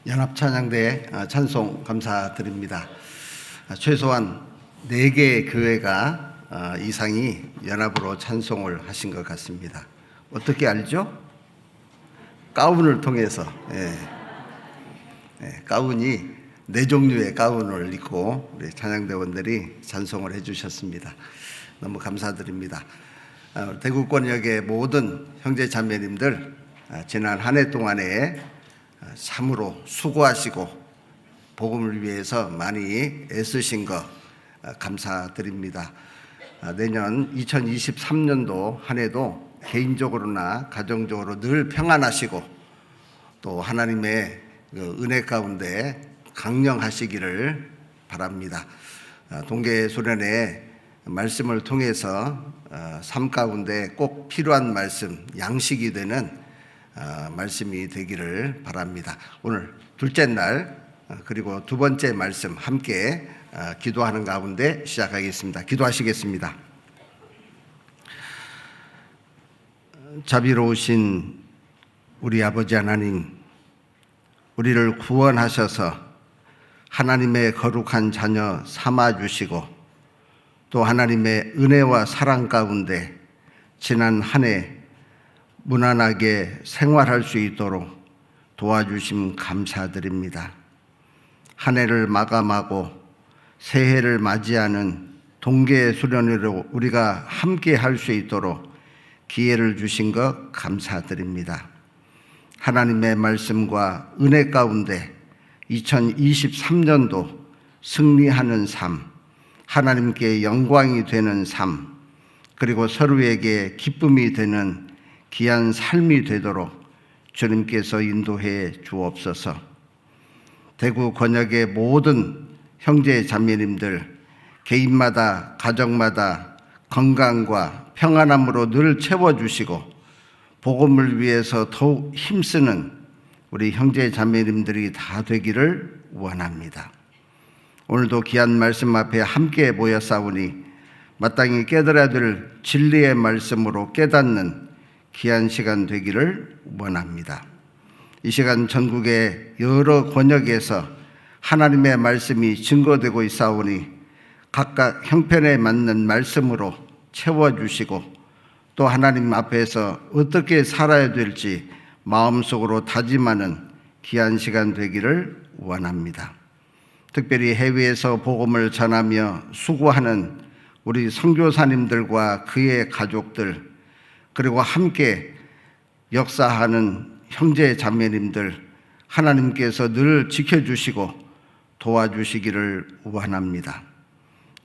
연합찬양대 찬송 감사드립니다. 최소한 4개 교회가 이상이 연합으로 찬송을 하신 것 같습니다. 어떻게 알죠? 가운을 통해서. 가운이 4종류의 가운을 입고 우리 찬양대원들이 찬송을 해주셨습니다. 너무 감사드립니다. 대구권역의 모든 형제 자매님들 지난 한 해 동안에 참으로 수고하시고 복음을 위해서 많이 애쓰신 것 감사드립니다. 내년 2023년도 한 해도 개인적으로나 가정적으로 늘 평안하시고 또 하나님의 은혜 가운데 강령하시기를 바랍니다. 동계소련의 말씀을 통해서 삶 가운데 꼭 필요한 말씀, 양식이 되는 말씀이 되기를 바랍니다. 오늘 둘째 날 그리고 두 번째 말씀 함께 기도하는 가운데 시작하겠습니다. 기도하시겠습니다. 자비로우신 우리 아버지 하나님, 우리를 구원하셔서 하나님의 거룩한 자녀 삼아주시고 또 하나님의 은혜와 사랑 가운데 지난 한 해 무난하게 생활할 수 있도록 도와주심 감사드립니다. 한 해를 마감하고 새해를 맞이하는 동계수련회로 우리가 함께 할 수 있도록 기회를 주신 것 감사드립니다. 하나님의 말씀과 은혜 가운데 2023년도 승리하는 삶, 하나님께 영광이 되는 삶, 그리고 서로에게 기쁨이 되는 귀한 삶이 되도록 주님께서 인도해 주옵소서. 대구 권역의 모든 형제 자매님들 개인마다 가정마다 건강과 평안함으로 늘 채워주시고 복음을 위해서 더욱 힘쓰는 우리 형제 자매님들이 다 되기를 원합니다. 오늘도 귀한 말씀 앞에 함께 모였사오니 마땅히 깨달아야 될 진리의 말씀으로 깨닫는 귀한 시간 되기를 원합니다. 이 시간 전국의 여러 권역에서 하나님의 말씀이 증거되고 있사오니 각각 형편에 맞는 말씀으로 채워주시고 또 하나님 앞에서 어떻게 살아야 될지 마음속으로 다짐하는 귀한 시간 되기를 원합니다. 특별히 해외에서 복음을 전하며 수고하는 우리 선교사님들과 그의 가족들 그리고 함께 역사하는 형제 자매님들 하나님께서 늘 지켜주시고 도와주시기를 원합니다.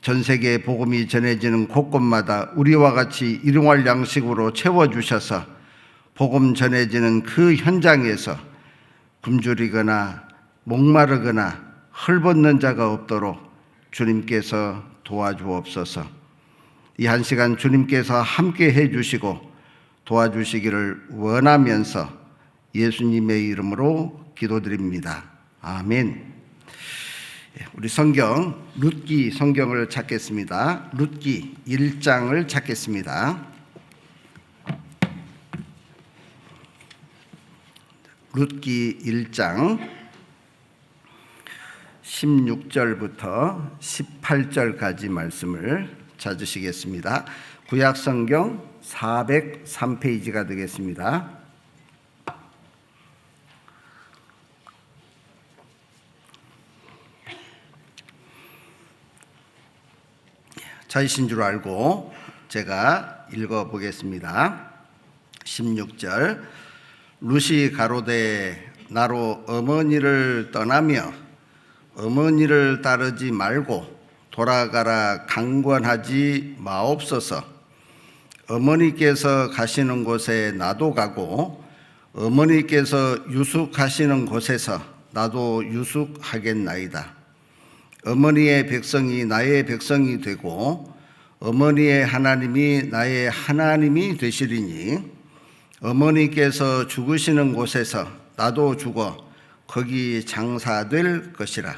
전 세계에 복음이 전해지는 곳곳마다 우리와 같이 일용할 양식으로 채워주셔서 복음 전해지는 그 현장에서 굶주리거나 목마르거나 헐벗는 자가 없도록 주님께서 도와주옵소서. 이 한 시간 주님께서 함께 해주시고 도와주시기를 원하면서 예수님의 이름으로 기도드립니다. 아멘. 우리 성경 룻기 성경을 찾겠습니다. 룻기 1장을 찾겠습니다. 룻기 1장 16절부터 18절까지 말씀을 찾으시겠습니다. 구약성경 403페이지가 되겠습니다. 자이신 줄 알고 제가 읽어보겠습니다. 16절 룻이 가로되 나로 어머니를 떠나며 어머니를 따르지 말고 돌아가라 강권하지 마옵소서. 어머니께서 가시는 곳에 나도 가고 어머니께서 유숙하시는 곳에서 나도 유숙하겠나이다. 어머니의 백성이 나의 백성이 되고 어머니의 하나님이 나의 하나님이 되시리니 어머니께서 죽으시는 곳에서 나도 죽어 거기 장사될 것이라.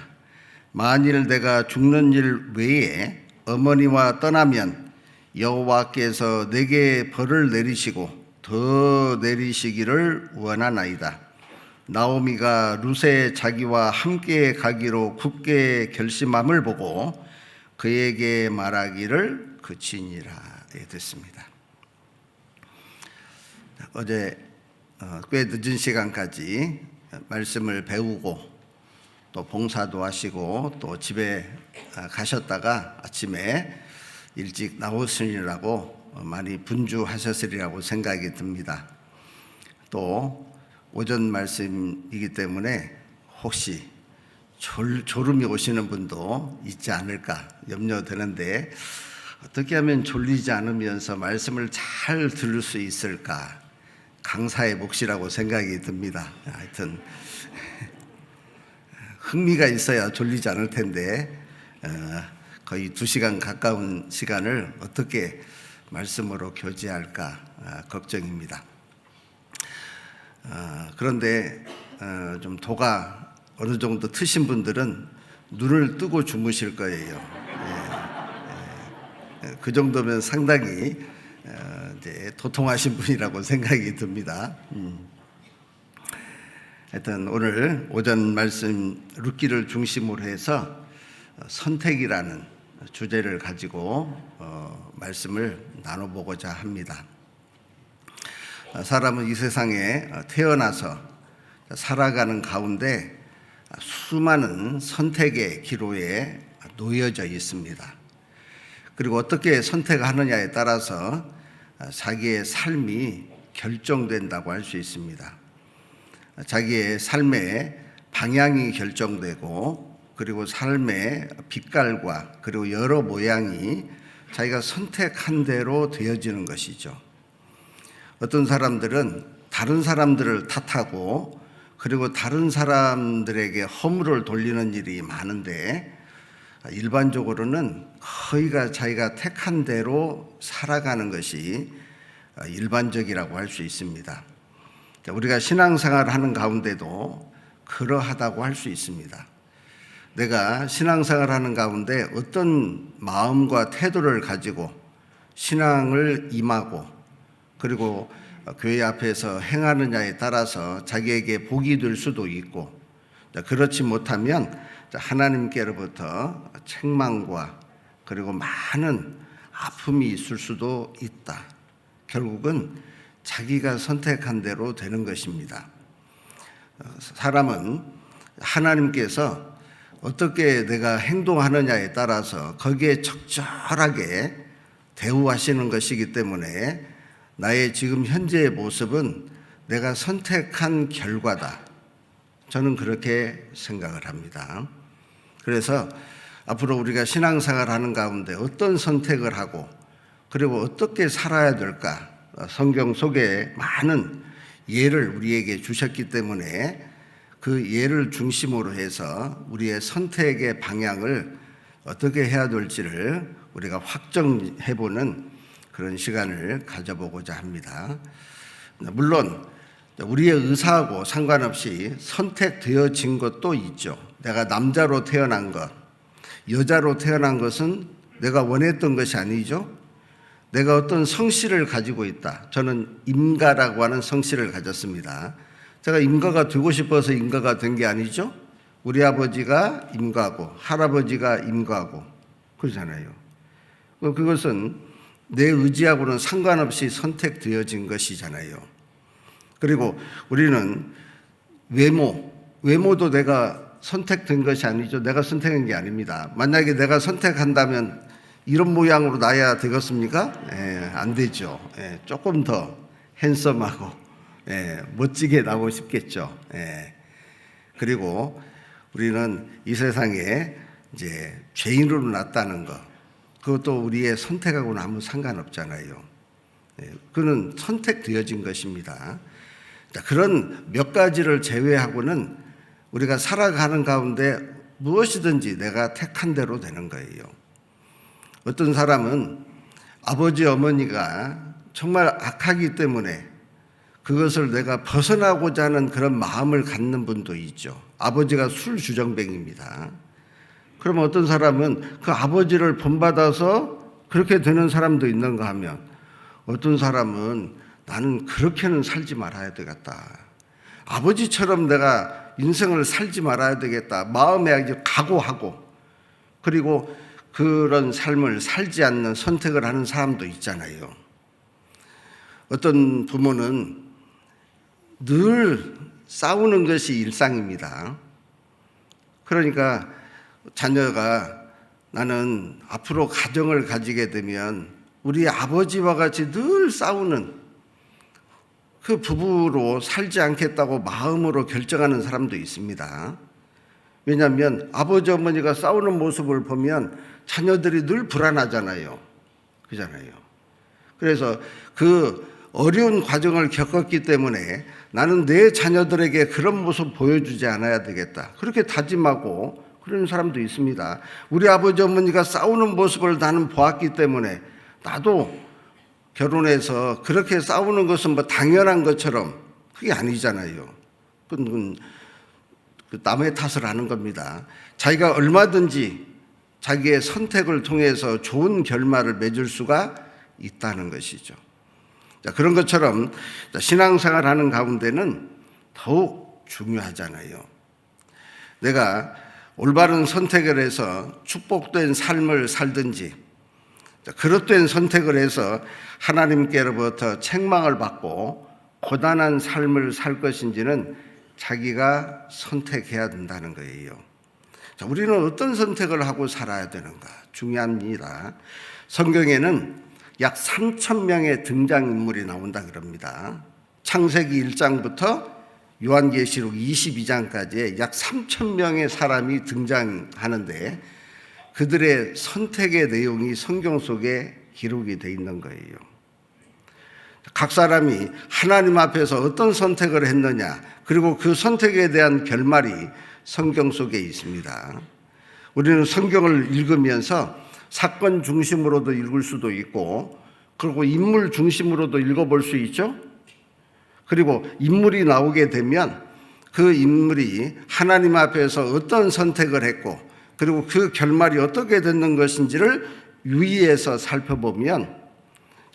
만일 내가 죽는 일 외에 어머니와 떠나면 여호와께서 내게 벌을 내리시고 더 내리시기를 원하나이다. 나오미가 룻의 자기와 함께 가기로 굳게 결심함을 보고 그에게 말하기를 그치니라. 됐습니다. 어제 꽤 늦은 시간까지 말씀을 배우고 또 봉사도 하시고 또 집에 가셨다가 아침에 일찍 나오시느라고 많이 분주하셨으리라고 생각이 듭니다. 또 오전 말씀이기 때문에 혹시 졸음이 오시는 분도 있지 않을까 염려되는데, 어떻게 하면 졸리지 않으면서 말씀을 잘 들을 수 있을까 강사의 몫이라고 생각이 듭니다. 하여튼 흥미가 있어야 졸리지 않을 텐데 거의 2시간 가까운 시간을 어떻게 말씀으로 교제할까 걱정입니다. 그런데 좀 도가 어느 정도 트신 분들은 눈을 뜨고 주무실 거예요. 그 정도면 상당히 이제 도통하신 분이라고 생각이 듭니다. 하여튼 오늘 오전 말씀 룻기를 중심으로 해서 선택이라는 주제를 가지고 말씀을 나눠보고자 합니다. 사람은 이 세상에 태어나서 살아가는 가운데 수많은 선택의 기로에 놓여져 있습니다. 그리고 어떻게 선택하느냐에 따라서 자기의 삶이 결정된다고 할 수 있습니다. 자기의 삶의 방향이 결정되고, 그리고 삶의 빛깔과 그리고 여러 모양이 자기가 선택한 대로 되어지는 것이죠. 어떤 사람들은 다른 사람들을 탓하고 그리고 다른 사람들에게 허물을 돌리는 일이 많은데, 일반적으로는 거의가 자기가 택한 대로 살아가는 것이 일반적이라고 할 수 있습니다. 우리가 신앙생활을 하는 가운데도 그러하다고 할 수 있습니다. 내가 신앙생활을 하는 가운데 어떤 마음과 태도를 가지고 신앙을 임하고 그리고 교회 앞에서 행하느냐에 따라서 자기에게 복이 될 수도 있고, 그렇지 못하면 하나님께로부터 책망과 그리고 많은 아픔이 있을 수도 있다. 결국은 자기가 선택한 대로 되는 것입니다. 사람은 하나님께서 어떻게 내가 행동하느냐에 따라서 거기에 적절하게 대우하시는 것이기 때문에 나의 지금 현재의 모습은 내가 선택한 결과다. 저는 그렇게 생각을 합니다. 그래서 앞으로 우리가 신앙생활을 하는 가운데 어떤 선택을 하고 그리고 어떻게 살아야 될까, 성경 속에 많은 예를 우리에게 주셨기 때문에 그 예를 중심으로 해서 우리의 선택의 방향을 어떻게 해야 될지를 우리가 확정해보는 그런 시간을 가져보고자 합니다. 물론 우리의 의사하고 상관없이 선택되어진 것도 있죠. 내가 남자로 태어난 것, 여자로 태어난 것은 내가 원했던 것이 아니죠. 내가 어떤 성씨를 가지고 있다. 저는 임가라고 하는 성씨를 가졌습니다. 제가 임가가 되고 싶어서 임가가 된 게 아니죠. 우리 아버지가 임가고 할아버지가 임가고 그러잖아요. 그것은 내 의지하고는 상관없이 선택되어진 것이잖아요. 그리고 우리는 외모도 내가 선택된 것이 아니죠. 내가 선택한 게 아닙니다. 만약에 내가 선택한다면 이런 모양으로 나야 되겠습니까? 안 되죠. 조금 더 핸섬하고 멋지게 나오고 싶겠죠. 그리고 우리는 이 세상에 이제 죄인으로 났다는 것, 그것도 우리의 선택하고는 아무 상관없잖아요. 그는 선택되어진 것입니다. 그런 몇 가지를 제외하고는 우리가 살아가는 가운데 무엇이든지 내가 택한 대로 되는 거예요. 어떤 사람은 아버지 어머니가 정말 악하기 때문에 그것을 내가 벗어나고자 하는 그런 마음을 갖는 분도 있죠. 아버지가 술 주정뱅입니다. 그러면 어떤 사람은 그 아버지를 본받아서 그렇게 되는 사람도 있는가 하면, 어떤 사람은 나는 그렇게는 살지 말아야 되겠다. 아버지처럼 내가 인생을 살지 말아야 되겠다. 마음에 아주 각오하고 그리고 그런 삶을 살지 않는 선택을 하는 사람도 있잖아요. 어떤 부모는 늘 싸우는 것이 일상입니다. 그러니까 자녀가 나는 앞으로 가정을 가지게 되면 우리 아버지와 같이 늘 싸우는 그 부부로 살지 않겠다고 마음으로 결정하는 사람도 있습니다. 왜냐하면 아버지 어머니가 싸우는 모습을 보면 자녀들이 늘 불안하잖아요. 그잖아요. 그래서 그 어려운 과정을 겪었기 때문에 나는 내 자녀들에게 그런 모습 보여주지 않아야 되겠다. 그렇게 다짐하고 그런 사람도 있습니다. 우리 아버지 어머니가 싸우는 모습을 나는 보았기 때문에 나도 결혼해서 그렇게 싸우는 것은 뭐 당연한 것처럼 그게 아니잖아요. 그건 남의 탓을 하는 겁니다. 자기가 얼마든지 자기의 선택을 통해서 좋은 결말을 맺을 수가 있다는 것이죠. 자, 그런 것처럼 신앙생활 하는 가운데는 더욱 중요하잖아요. 내가 올바른 선택을 해서 축복된 삶을 살든지 그릇된 선택을 해서 하나님께로부터 책망을 받고 고단한 삶을 살 것인지는 자기가 선택해야 된다는 거예요. 자, 우리는 어떤 선택을 하고 살아야 되는가? 중요합니다. 성경에는 약 3,000명의 등장인물이 나온다 그럽니다. 창세기 1장부터 요한계시록 22장까지 약 3,000명의 사람이 등장하는데 그들의 선택의 내용이 성경 속에 기록이 되어 있는 거예요. 각 사람이 하나님 앞에서 어떤 선택을 했느냐, 그리고 그 선택에 대한 결말이 성경 속에 있습니다. 우리는 성경을 읽으면서 사건 중심으로도 읽을 수도 있고, 그리고 인물 중심으로도 읽어볼 수 있죠. 그리고 인물이 나오게 되면 그 인물이 하나님 앞에서 어떤 선택을 했고, 그리고 그 결말이 어떻게 됐는 것인지를 유의해서 살펴보면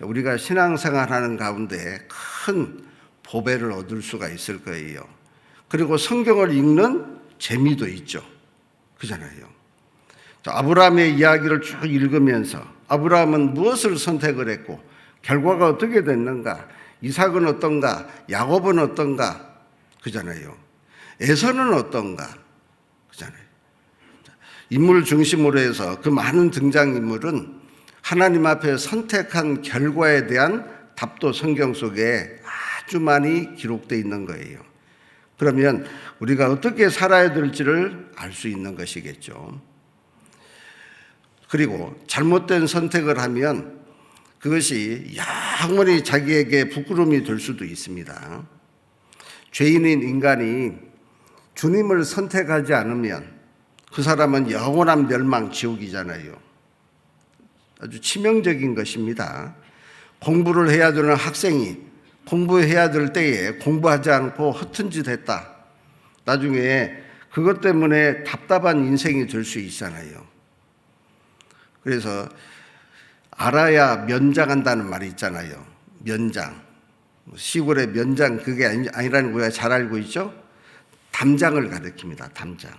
우리가 신앙생활하는 가운데 큰 보배를 얻을 수가 있을 거예요. 그리고 성경을 읽는 재미도 있죠. 그잖아요. 아브라함의 이야기를 쭉 읽으면서 아브라함은 무엇을 선택을 했고 결과가 어떻게 됐는가, 이삭은 어떤가, 야곱은 어떤가, 그잖아요. 에서는 어떤가, 그잖아요. 인물 중심으로 해서 그 많은 등장인물은 하나님 앞에 선택한 결과에 대한 답도 성경 속에 아주 많이 기록되어 있는 거예요. 그러면 우리가 어떻게 살아야 될지를 알 수 있는 것이겠죠. 그리고 잘못된 선택을 하면 그것이 영원히 자기에게 부끄러움이 될 수도 있습니다. 죄인인 인간이 주님을 선택하지 않으면 그 사람은 영원한 멸망 지옥이잖아요. 아주 치명적인 것입니다. 공부를 해야 되는 학생이 공부해야 될 때에 공부하지 않고 허튼 짓 했다. 나중에 그것 때문에 답답한 인생이 될 수 있잖아요. 그래서 알아야 면장한다는 말이 있잖아요. 면장. 시골의 면장 그게 아니라는 거 우리가 잘 알고 있죠. 담장을 가리킵니다. 담장.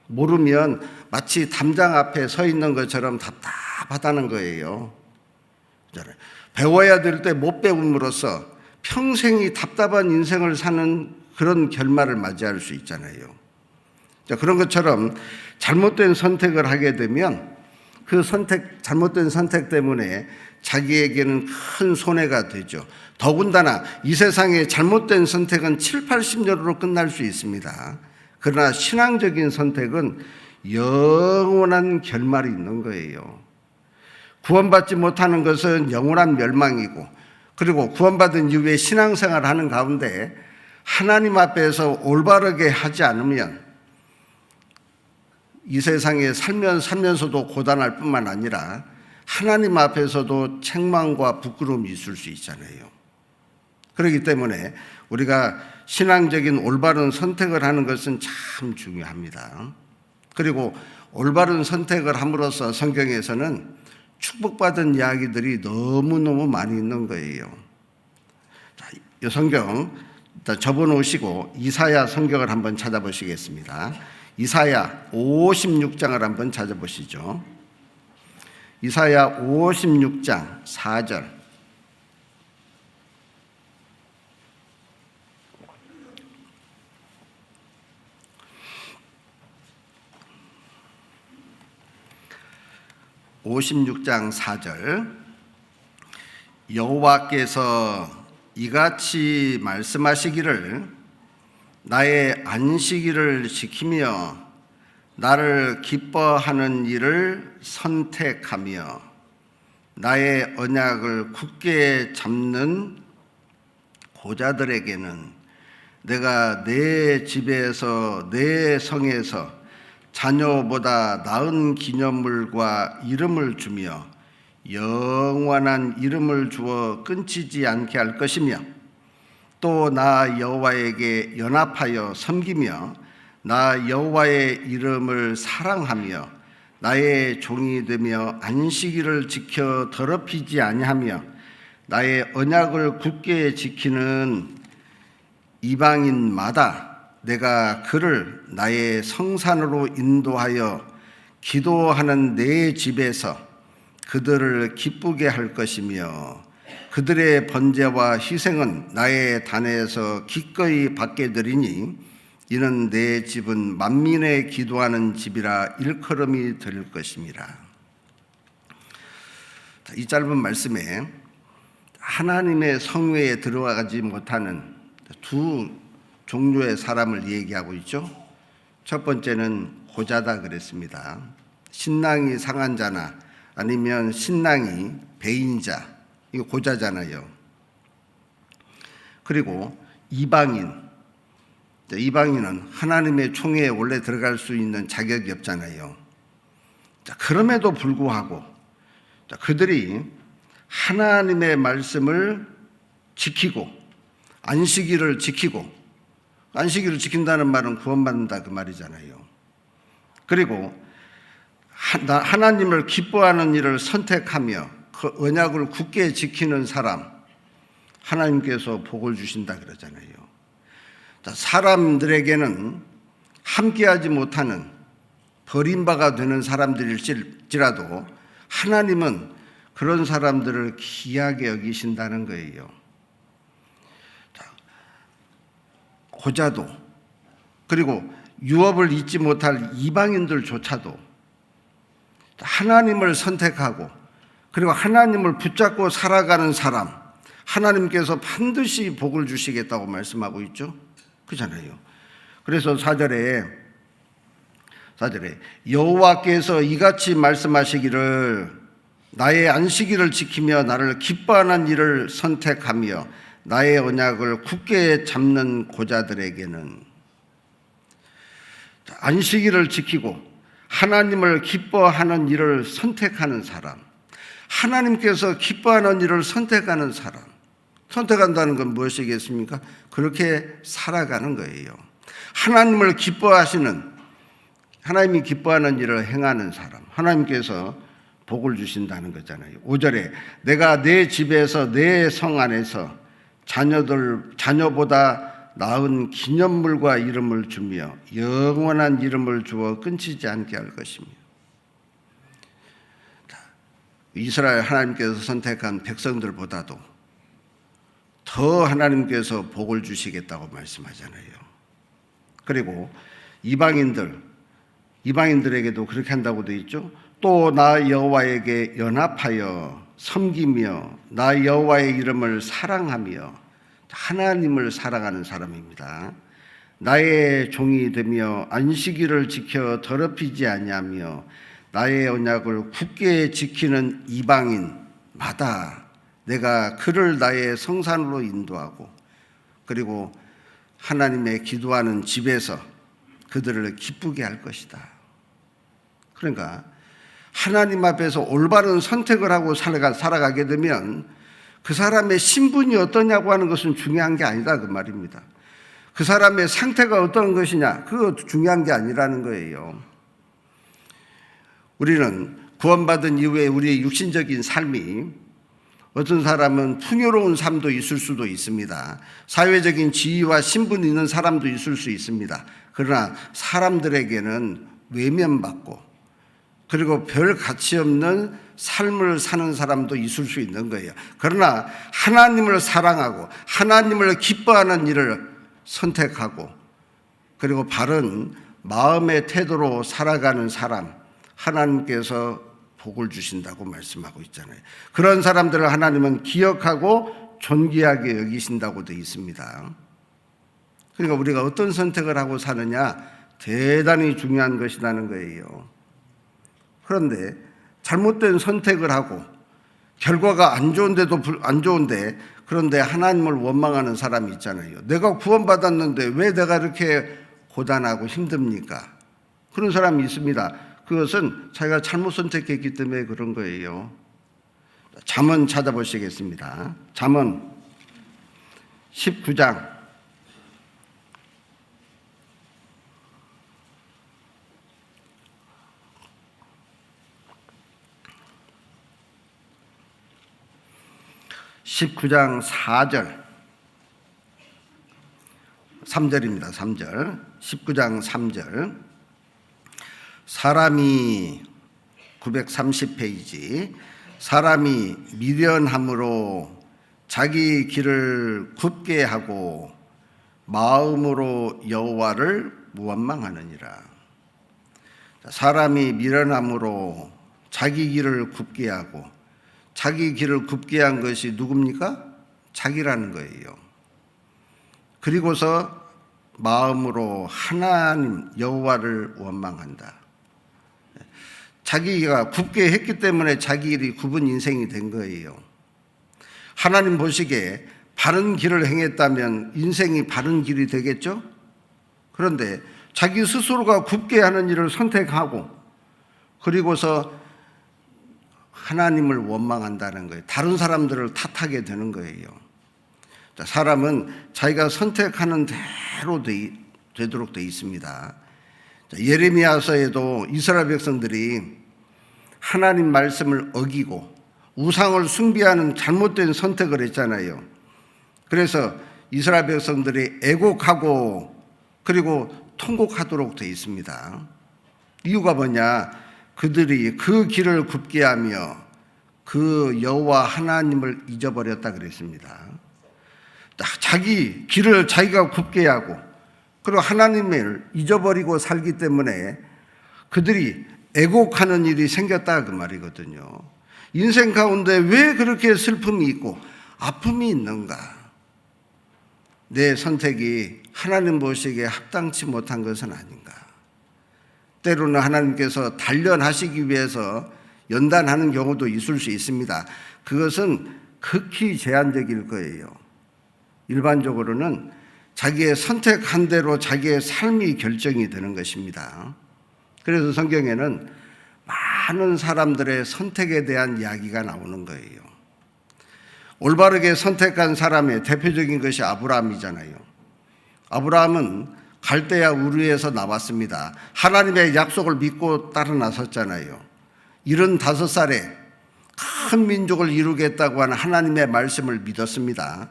모르면 마치 담장 앞에 서 있는 것처럼 답답하다는 거예요. 배워야 될 때 못 배움으로써 평생이 답답한 인생을 사는 그런 결말을 맞이할 수 있잖아요. 그런 것처럼 잘못된 선택을 하게 되면 그 잘못된 선택 때문에 자기에게는 큰 손해가 되죠. 더군다나 이 세상의 잘못된 선택은 7, 80년으로 끝날 수 있습니다. 그러나 신앙적인 선택은 영원한 결말이 있는 거예요. 구원받지 못하는 것은 영원한 멸망이고, 그리고 구원받은 이후에 신앙생활을 하는 가운데 하나님 앞에서 올바르게 하지 않으면 이 세상에 살면서도 고단할 뿐만 아니라 하나님 앞에서도 책망과 부끄러움이 있을 수 있잖아요. 그렇기 때문에 우리가 신앙적인 올바른 선택을 하는 것은 참 중요합니다. 그리고 올바른 선택을 함으로써 성경에서는 축복받은 이야기들이 너무너무 많이 있는 거예요. 이 성경 일단 접어놓으시고 이사야 성경을 한번 찾아보시겠습니다. 이사야 56장을 한번 찾아보시죠. 이사야 56장 4절. (56장 4절) 여호와께서 이같이 말씀하시기를 나의 안식일을 지키며 나를 기뻐하는 일을 선택하며 나의 언약을 굳게 잡는 고자들에게는 내가 내 집에서 내 성에서 자녀보다 나은 기념물과 이름을 주며 영원한 이름을 주어 끊치지 않게 할 것이며 또 나 여호와에게 연합하여 섬기며 나 여호와의 이름을 사랑하며 나의 종이 되며 안식일을 지켜 더럽히지 아니하며 나의 언약을 굳게 지키는 이방인마다 내가 그를 나의 성산으로 인도하여 기도하는 내 집에서 그들을 기쁘게 할 것이며 그들의 번제와 희생은 나의 단에서 기꺼이 받게 되리니 이는 내 집은 만민의 기도하는 집이라 일컬음이 될 것임이라. 이 짧은 말씀에 하나님의 성회에 들어가지 못하는 두 종류의 사람을 얘기하고 있죠. 첫 번째는 고자다 그랬습니다. 신랑이 상한 자나 아니면 신랑이 배인자, 이거 고자잖아요. 그리고 이방인, 이방인은 하나님의 총회에 원래 들어갈 수 있는 자격이 없잖아요. 그럼에도 불구하고 그들이 하나님의 말씀을 지키고 안식일을 지키고, 안식일을 지킨다는 말은 구원받는다 그 말이잖아요. 그리고 하나님을 기뻐하는 일을 선택하며 그 언약을 굳게 지키는 사람, 하나님께서 복을 주신다 그러잖아요. 사람들에게는 함께하지 못하는 버림바가 되는 사람들일지라도 하나님은 그런 사람들을 귀하게 여기신다는 거예요. 고자도, 그리고 유업을 잊지 못할 이방인들조차도 하나님을 선택하고 그리고 하나님을 붙잡고 살아가는 사람, 하나님께서 반드시 복을 주시겠다고 말씀하고 있죠. 그렇잖아요. 그래서 4절에 여호와께서 이같이 말씀하시기를 나의 안식일을 지키며 나를 기뻐하는 일을 선택하며 나의 언약을 굳게 잡는 고자들에게는, 안식일을 지키고 하나님을 기뻐하는 일을 선택하는 사람, 하나님께서 기뻐하는 일을 선택하는 사람, 선택한다는 건 무엇이겠습니까? 그렇게 살아가는 거예요. 하나님을 기뻐하시는, 하나님이 기뻐하는 일을 행하는 사람, 하나님께서 복을 주신다는 거잖아요. 5절에 내가 내 집에서 내 성 안에서 자녀보다 나은 기념물과 이름을 주며 영원한 이름을 주어 끊치지 않게 할 것이며, 이스라엘 하나님께서 선택한 백성들보다도 더 하나님께서 복을 주시겠다고 말씀하잖아요. 그리고 이방인들에게도 그렇게 한다고 되어 있죠. 또 나 여호와에게 연합하여 섬기며 나 여호와의 이름을 사랑하며, 하나님을 사랑하는 사람입니다. 나의 종이 되며 안식일을 지켜 더럽히지 아니하며 나의 언약을 굳게 지키는 이방인마다 내가 그를 나의 성산으로 인도하고 그리고 하나님의 기도하는 집에서 그들을 기쁘게 할 것이다. 그러니까 하나님 앞에서 올바른 선택을 하고 살아가게 되면 그 사람의 신분이 어떠냐고 하는 것은 중요한 게 아니다 그 말입니다. 그 사람의 상태가 어떤 것이냐, 그거 중요한 게 아니라는 거예요. 우리는 구원받은 이후에 우리의 육신적인 삶이 어떤 사람은 풍요로운 삶도 있을 수도 있습니다. 사회적인 지위와 신분이 있는 사람도 있을 수 있습니다. 그러나 사람들에게는 외면받고 그리고 별 가치 없는 삶을 사는 사람도 있을 수 있는 거예요. 그러나 하나님을 사랑하고 하나님을 기뻐하는 일을 선택하고 그리고 바른 마음의 태도로 살아가는 사람, 하나님께서 복을 주신다고 말씀하고 있잖아요. 그런 사람들을 하나님은 기억하고 존귀하게 여기신다고 되어 있습니다. 그러니까 우리가 어떤 선택을 하고 사느냐 대단히 중요한 것이라는 거예요. 그런데 잘못된 선택을 하고 결과가 안 좋은데 그런데 하나님을 원망하는 사람이 있잖아요. 내가 구원받았는데 왜 내가 이렇게 고단하고 힘듭니까? 그런 사람이 있습니다. 그것은 자기가 잘못 선택했기 때문에 그런 거예요. 잠언 찾아보시겠습니다. 잠언 19장 4절 3절입니다. 3절 19장 3절 사람이 930페이지 사람이 미련함으로 자기 길을 굽게 하고 마음으로 여호와를 무원망하느니라. 사람이 미련함으로 자기 길을 굽게 하고 자기 길을 굽게 한 것이 누굽니까? 자기라는 거예요. 그리고서 마음으로 하나님 여호와를 원망한다. 자기가 굽게 했기 때문에 자기 길이 굽은 인생이 된 거예요. 하나님 보시기에 바른 길을 행했다면 인생이 바른 길이 되겠죠? 그런데 자기 스스로가 굽게 하는 일을 선택하고 그리고서 하나님을 원망한다는 거예요. 다른 사람들을 탓하게 되는 거예요. 사람은 자기가 선택하는 대로 되도록 되어 있습니다. 예레미야서에도 이스라엘 백성들이 하나님 말씀을 어기고 우상을 숭배하는 잘못된 선택을 했잖아요. 그래서 이스라엘 백성들이 애곡하고 그리고 통곡하도록 되어 있습니다. 이유가 뭐냐? 그들이 그 길을 굽게 하며 그 여호와 하나님을 잊어버렸다 그랬습니다. 자기 길을 자기가 굽게 하고 그리고 하나님을 잊어버리고 살기 때문에 그들이 애곡하는 일이 생겼다 그 말이거든요. 인생 가운데 왜 그렇게 슬픔이 있고 아픔이 있는가? 내 선택이 하나님 보시기에 합당치 못한 것은 아닌가? 때로는 하나님께서 단련하시기 위해서 연단하는 경우도 있을 수 있습니다. 그것은 극히 제한적일 거예요. 일반적으로는 자기의 선택한 대로 자기의 삶이 결정이 되는 것입니다. 그래서 성경에는 많은 사람들의 선택에 대한 이야기가 나오는 거예요. 올바르게 선택한 사람의 대표적인 것이 아브라함이잖아요. 아브라함은 갈대아 우르에서 나왔습니다. 하나님의 약속을 믿고 따라 나섰잖아요. 75살에 큰 민족을 이루겠다고 하는 하나님의 말씀을 믿었습니다.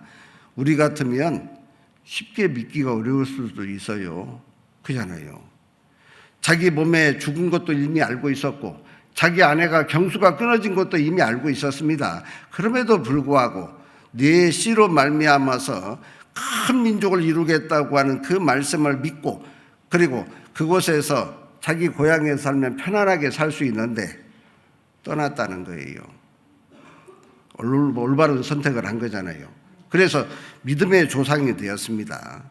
우리 같으면 쉽게 믿기가 어려울 수도 있어요. 그잖아요. 자기 몸에 죽은 것도 이미 알고 있었고 자기 아내가 경수가 끊어진 것도 이미 알고 있었습니다. 그럼에도 불구하고 네 씨로 말미암아서 큰 민족을 이루겠다고 하는 그 말씀을 믿고 그리고 그곳에서 자기 고향에 살면 편안하게 살 수 있는데 떠났다는 거예요. 올바른 선택을 한 거잖아요. 그래서 믿음의 조상이 되었습니다.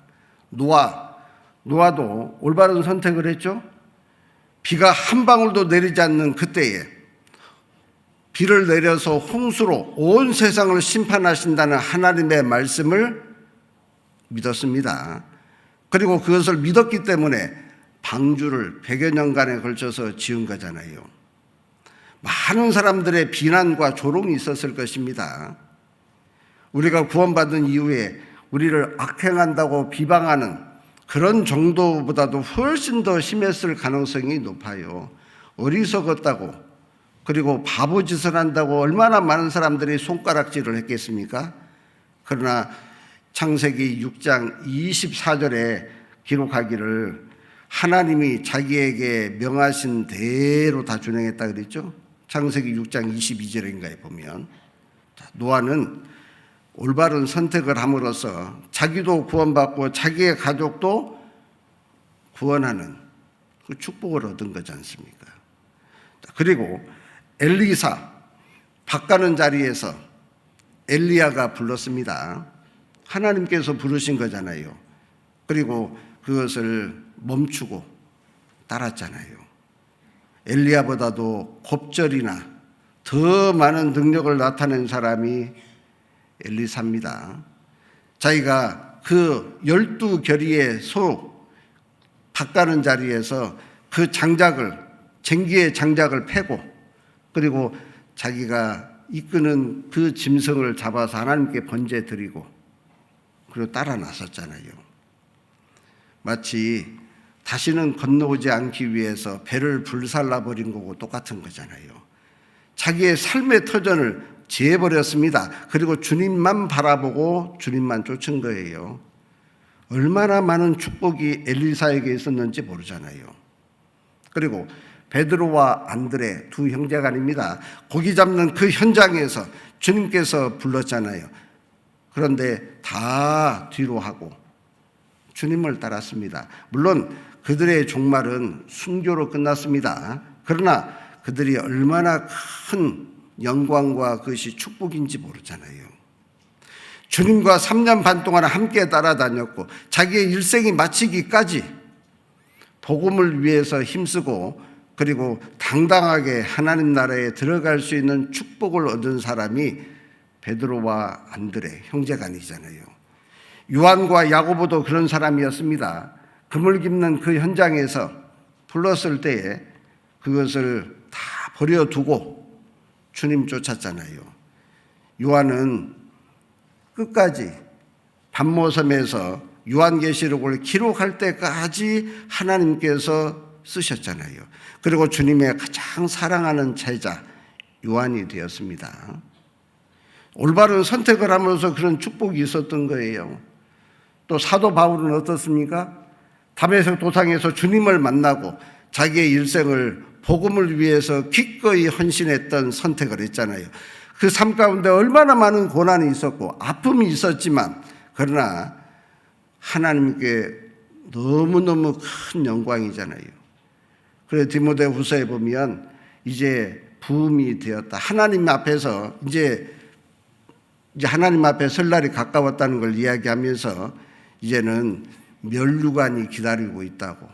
노아도 올바른 선택을 했죠. 비가 한 방울도 내리지 않는 그때에 비를 내려서 홍수로 온 세상을 심판하신다는 하나님의 말씀을 믿었습니다. 그리고 그것을 믿었기 때문에 방주를 100여 년간에 걸쳐서 지은 거잖아요. 많은 사람들의 비난과 조롱이 있었을 것입니다. 우리가 구원받은 이후에 우리를 악행한다고 비방하는 그런 정도보다도 훨씬 더 심했을 가능성이 높아요. 어리석었다고 그리고 바보짓을 한다고 얼마나 많은 사람들이 손가락질을 했겠습니까? 그러나 창세기 6장 24절에 기록하기를 하나님이 자기에게 명하신 대로 다 준행했다 그랬죠? 창세기 6장 22절인가에 보면 노아는 올바른 선택을 함으로써 자기도 구원받고 자기의 가족도 구원하는 그 축복을 얻은 거지 않습니까? 그리고 엘리사 밥 가는 자리에서 엘리야가 불렀습니다. 하나님께서 부르신 거잖아요. 그리고 그것을 멈추고 따랐잖아요. 엘리야보다도 곱절이나 더 많은 능력을 나타낸 사람이 엘리사입니다. 자기가 그 12결의의 밥 가는 자리에서 그 쟁기의 장작을 패고 그리고 자기가 이끄는 그 짐승을 잡아서 하나님께 번제 드리고 그리고 따라 나섰잖아요. 마치 다시는 건너오지 않기 위해서 배를 불살라 버린 거고 똑같은 거잖아요. 자기의 삶의 터전을 지어버렸습니다. 그리고 주님만 바라보고 주님만 쫓은 거예요. 얼마나 많은 축복이 엘리사에게 있었는지 모르잖아요. 그리고 베드로와 안드레 두 형제가 아닙니다. 고기 잡는 그 현장에서 주님께서 불렀잖아요. 그런데 다 뒤로 하고 주님을 따랐습니다. 물론 그들의 종말은 순교로 끝났습니다. 그러나 그들이 얼마나 큰 영광과 그것이 축복인지 모르잖아요. 주님과 3년 반 동안 함께 따라다녔고 자기의 일생이 마치기까지 복음을 위해서 힘쓰고 그리고 당당하게 하나님 나라에 들어갈 수 있는 축복을 얻은 사람이 베드로와 안드레 형제간이잖아요. 요한과 야고보도 그런 사람이었습니다. 그물 깁는 그 현장에서 불렀을 때에 그것을 다 버려두고 주님 쫓았잖아요. 요한은 끝까지 반모섬에서 요한계시록을 기록할 때까지 하나님께서 쓰셨잖아요. 그리고 주님의 가장 사랑하는 제자 요한이 되었습니다. 올바른 선택을 하면서 그런 축복이 있었던 거예요. 또 사도 바울은 어떻습니까? 다메섹 도상에서 주님을 만나고 자기의 일생을 복음을 위해서 기꺼이 헌신했던 선택을 했잖아요. 그 삶 가운데 얼마나 많은 고난이 있었고 아픔이 있었지만 그러나 하나님께 너무너무 큰 영광이잖아요. 그래서 디모데후서에 보면 이제 부음이 되었다. 하나님 앞에서 이제 하나님 앞에 설 날이 가까웠다는 걸 이야기하면서 이제는 면류관이 기다리고 있다고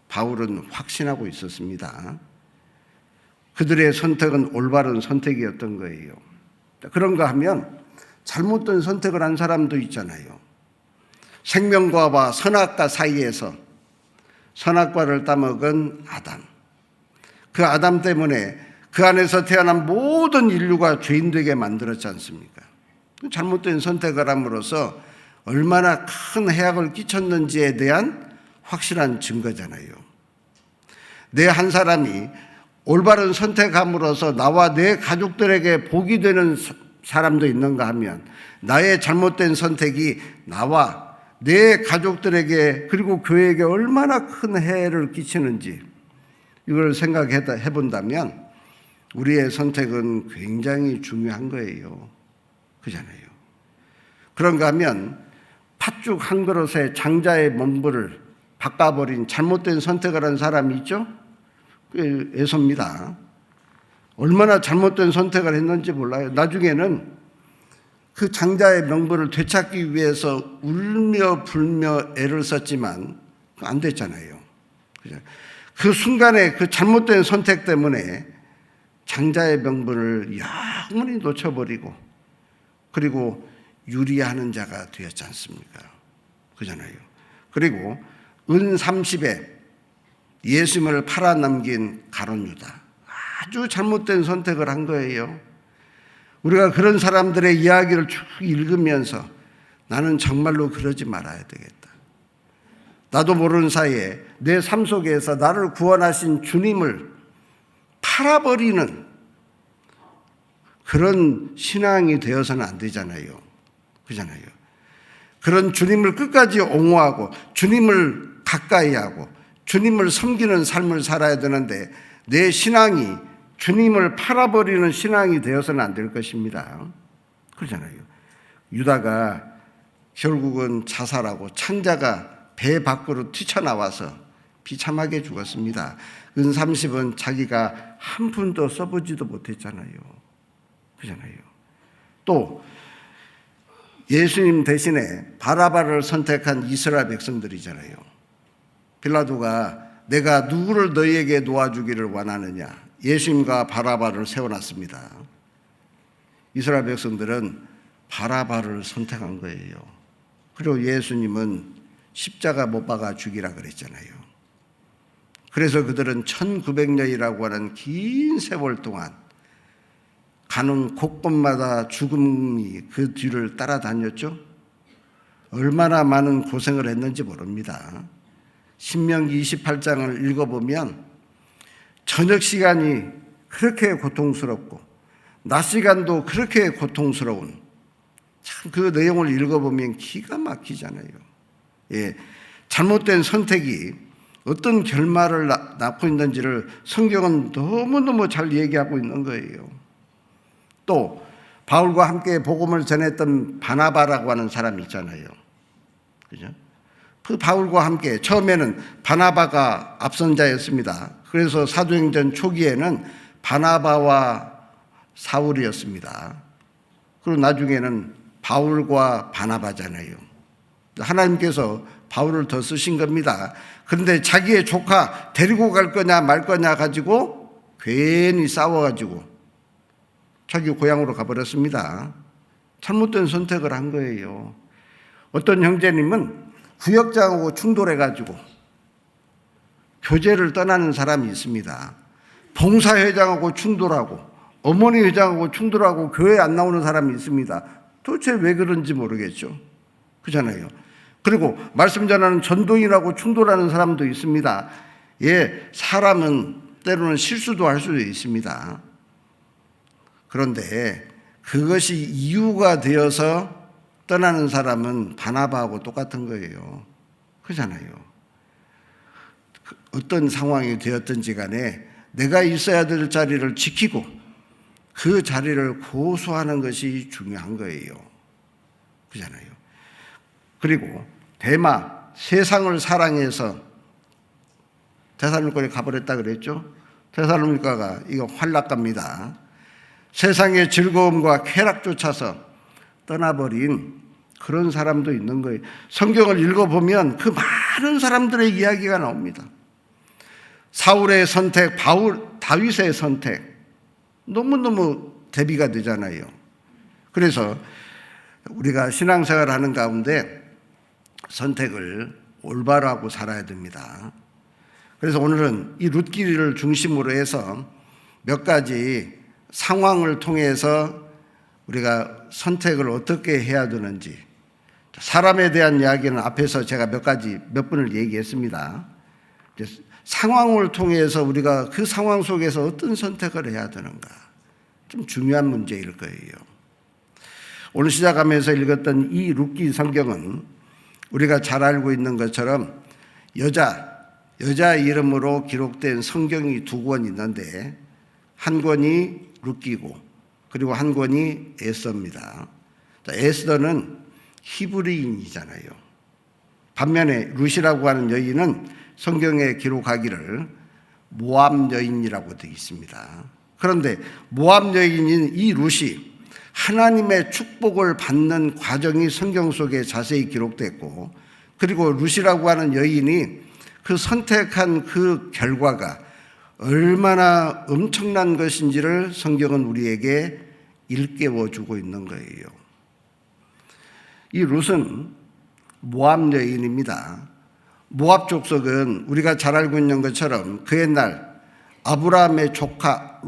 바울은 확신하고 있었습니다. 그들의 선택은 올바른 선택이었던 거예요. 그런가 하면 잘못된 선택을 한 사람도 있잖아요. 생명과와 선악과 사이에서 선악과를 따먹은 아담. 그 아담 때문에 그 안에서 태어난 모든 인류가 죄인 되게 만들었지 않습니까? 잘못된 선택을 함으로써 얼마나 큰 해악을 끼쳤는지에 대한 확실한 증거잖아요. 내 한 사람이 올바른 선택함으로써 나와 내 가족들에게 복이 되는 사람도 있는가 하면 나의 잘못된 선택이 나와 내 가족들에게 그리고 교회에게 얼마나 큰 해를 끼치는지 이걸 생각해 본다면 우리의 선택은 굉장히 중요한 거예요. 그잖아요. 그런가 하면 팥죽 한 그릇에 장자의 몸부를 바꿔버린 잘못된 선택을 한 사람이 있죠? 에서입니다. 얼마나 잘못된 선택을 했는지 몰라요. 나중에는 그 장자의 명분을 되찾기 위해서 울며 불며 애를 썼지만 안 됐잖아요. 그 순간에 그 잘못된 선택 때문에 장자의 명분을 영원히 놓쳐버리고 그리고 유리하는 자가 되었지 않습니까? 그잖아요. 그리고 은 30에 예수님을 팔아넘긴 가룟 유다. 아주 잘못된 선택을 한 거예요. 우리가 그런 사람들의 이야기를 쭉 읽으면서 나는 정말로 그러지 말아야 되겠다. 나도 모르는 사이에 내 삶 속에서 나를 구원하신 주님을 팔아버리는 그런 신앙이 되어서는 안 되잖아요. 그잖아요. 그런 주님을 끝까지 옹호하고 주님을 가까이 하고 주님을 섬기는 삶을 살아야 되는데 내 신앙이 주님을 팔아버리는 신앙이 되어서는 안 될 것입니다. 그러잖아요. 유다가 결국은 자살하고 창자가 배 밖으로 뛰쳐나와서 비참하게 죽었습니다. 은 30은 자기가 한 푼도 써보지도 못했잖아요. 그러잖아요. 또 예수님 대신에 바라바를 선택한 이스라엘 백성들이잖아요. 빌라도가 내가 누구를 너희에게 놓아주기를 원하느냐, 예수님과 바라바를 세워놨습니다. 이스라엘 백성들은 바라바를 선택한 거예요. 그리고 예수님은 십자가 못 박아 죽이라 그랬잖아요. 그래서 그들은 1900년이라고 하는 긴 세월 동안 가는 곳곳마다 죽음이 그 뒤를 따라다녔죠. 얼마나 많은 고생을 했는지 모릅니다. 신명기 28장을 읽어보면 저녁 시간이 그렇게 고통스럽고 낮 시간도 그렇게 고통스러운 참 그 내용을 읽어보면 기가 막히잖아요. 예, 잘못된 선택이 어떤 결말을 낳고 있는지를 성경은 너무너무 잘 얘기하고 있는 거예요. 또 바울과 함께 복음을 전했던 바나바라고 하는 사람이 있잖아요. 그죠? 그 바울과 함께 처음에는 바나바가 앞선자였습니다. 그래서 사도행전 초기에는 바나바와 사울이었습니다. 그리고 나중에는 바울과 바나바잖아요. 하나님께서 바울을 더 쓰신 겁니다. 그런데 자기의 조카 데리고 갈 거냐 말 거냐 가지고 괜히 싸워가지고 자기 고향으로 가버렸습니다. 잘못된 선택을 한 거예요. 어떤 형제님은 구역장하고 충돌해가지고 교제를 떠나는 사람이 있습니다. 봉사회장하고 충돌하고 어머니 회장하고 충돌하고 교회 안 나오는 사람이 있습니다. 도대체 왜 그런지 모르겠죠. 그렇잖아요. 그리고 말씀 전하는 전도인하고 충돌하는 사람도 있습니다. 예, 사람은 때로는 실수도 할 수도 있습니다. 그런데 그것이 이유가 되어서 떠나는 사람은 바나바하고 똑같은 거예요. 그렇잖아요. 어떤 상황이 되었든지 간에 내가 있어야 될 자리를 지키고 그 자리를 고수하는 것이 중요한 거예요. 그렇잖아요. 그리고 데마, 세상을 사랑해서 데살로니가에 가버렸다 그랬죠. 데살로니가가 이거 환락갑니다. 세상의 즐거움과 쾌락 쫓아서 떠나버린 그런 사람도 있는 거예요. 성경을 읽어보면 그 많은 사람들의 이야기가 나옵니다. 사울의 선택, 다윗의 선택 너무너무 대비가 되잖아요. 그래서 우리가 신앙생활을 하는 가운데 선택을 올바로 하고 살아야 됩니다. 그래서 오늘은 이 룻기를 중심으로 해서 몇 가지 상황을 통해서 우리가 선택을 어떻게 해야 되는지, 사람에 대한 이야기는 앞에서 제가 몇 분을 얘기했습니다. 상황을 통해서 우리가 그 상황 속에서 어떤 선택을 해야 되는가, 좀 중요한 문제일 거예요. 오늘 시작하면서 읽었던 이 룻기 성경은 우리가 잘 알고 있는 것처럼 여자 이름으로 기록된 성경이 두 권 있는데 한 권이 룻기고 그리고 한 권이 에스더입니다. 에스더는 히브리인이잖아요. 반면에 룻이라고 하는 여인은 성경에 기록하기를 모압 여인이라고 되어 있습니다. 그런데 모압 여인인 이 룻이 하나님의 축복을 받는 과정이 성경 속에 자세히 기록됐고, 그리고 룻이라고 하는 여인이 그 선택한 그 결과가 얼마나 엄청난 것인지를 성경은 우리에게 일깨워주고 있는 거예요. 이 룻은 모압 여인입니다. 모압 족속은 우리가 잘 알고 있는 것처럼 그 옛날 아브라함의 조카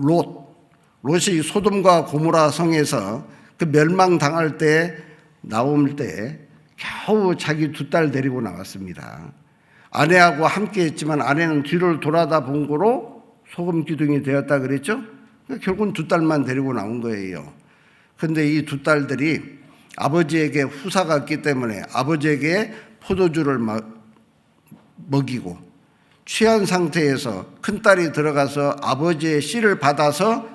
롯이 소돔과 고모라 성에서 그 멸망당할 때 나올 때 겨우 자기 두 딸 데리고 나왔습니다. 아내하고 함께 했지만 아내는 뒤를 돌아다 본 거로 소금 기둥이 되었다 그랬죠. 결국은 두 딸만 데리고 나온 거예요. 근데 이 두 딸들이 아버지에게 후사가 없기 때문에 아버지에게 포도주를 먹이고 취한 상태에서 큰딸이 들어가서 아버지의 씨를 받아서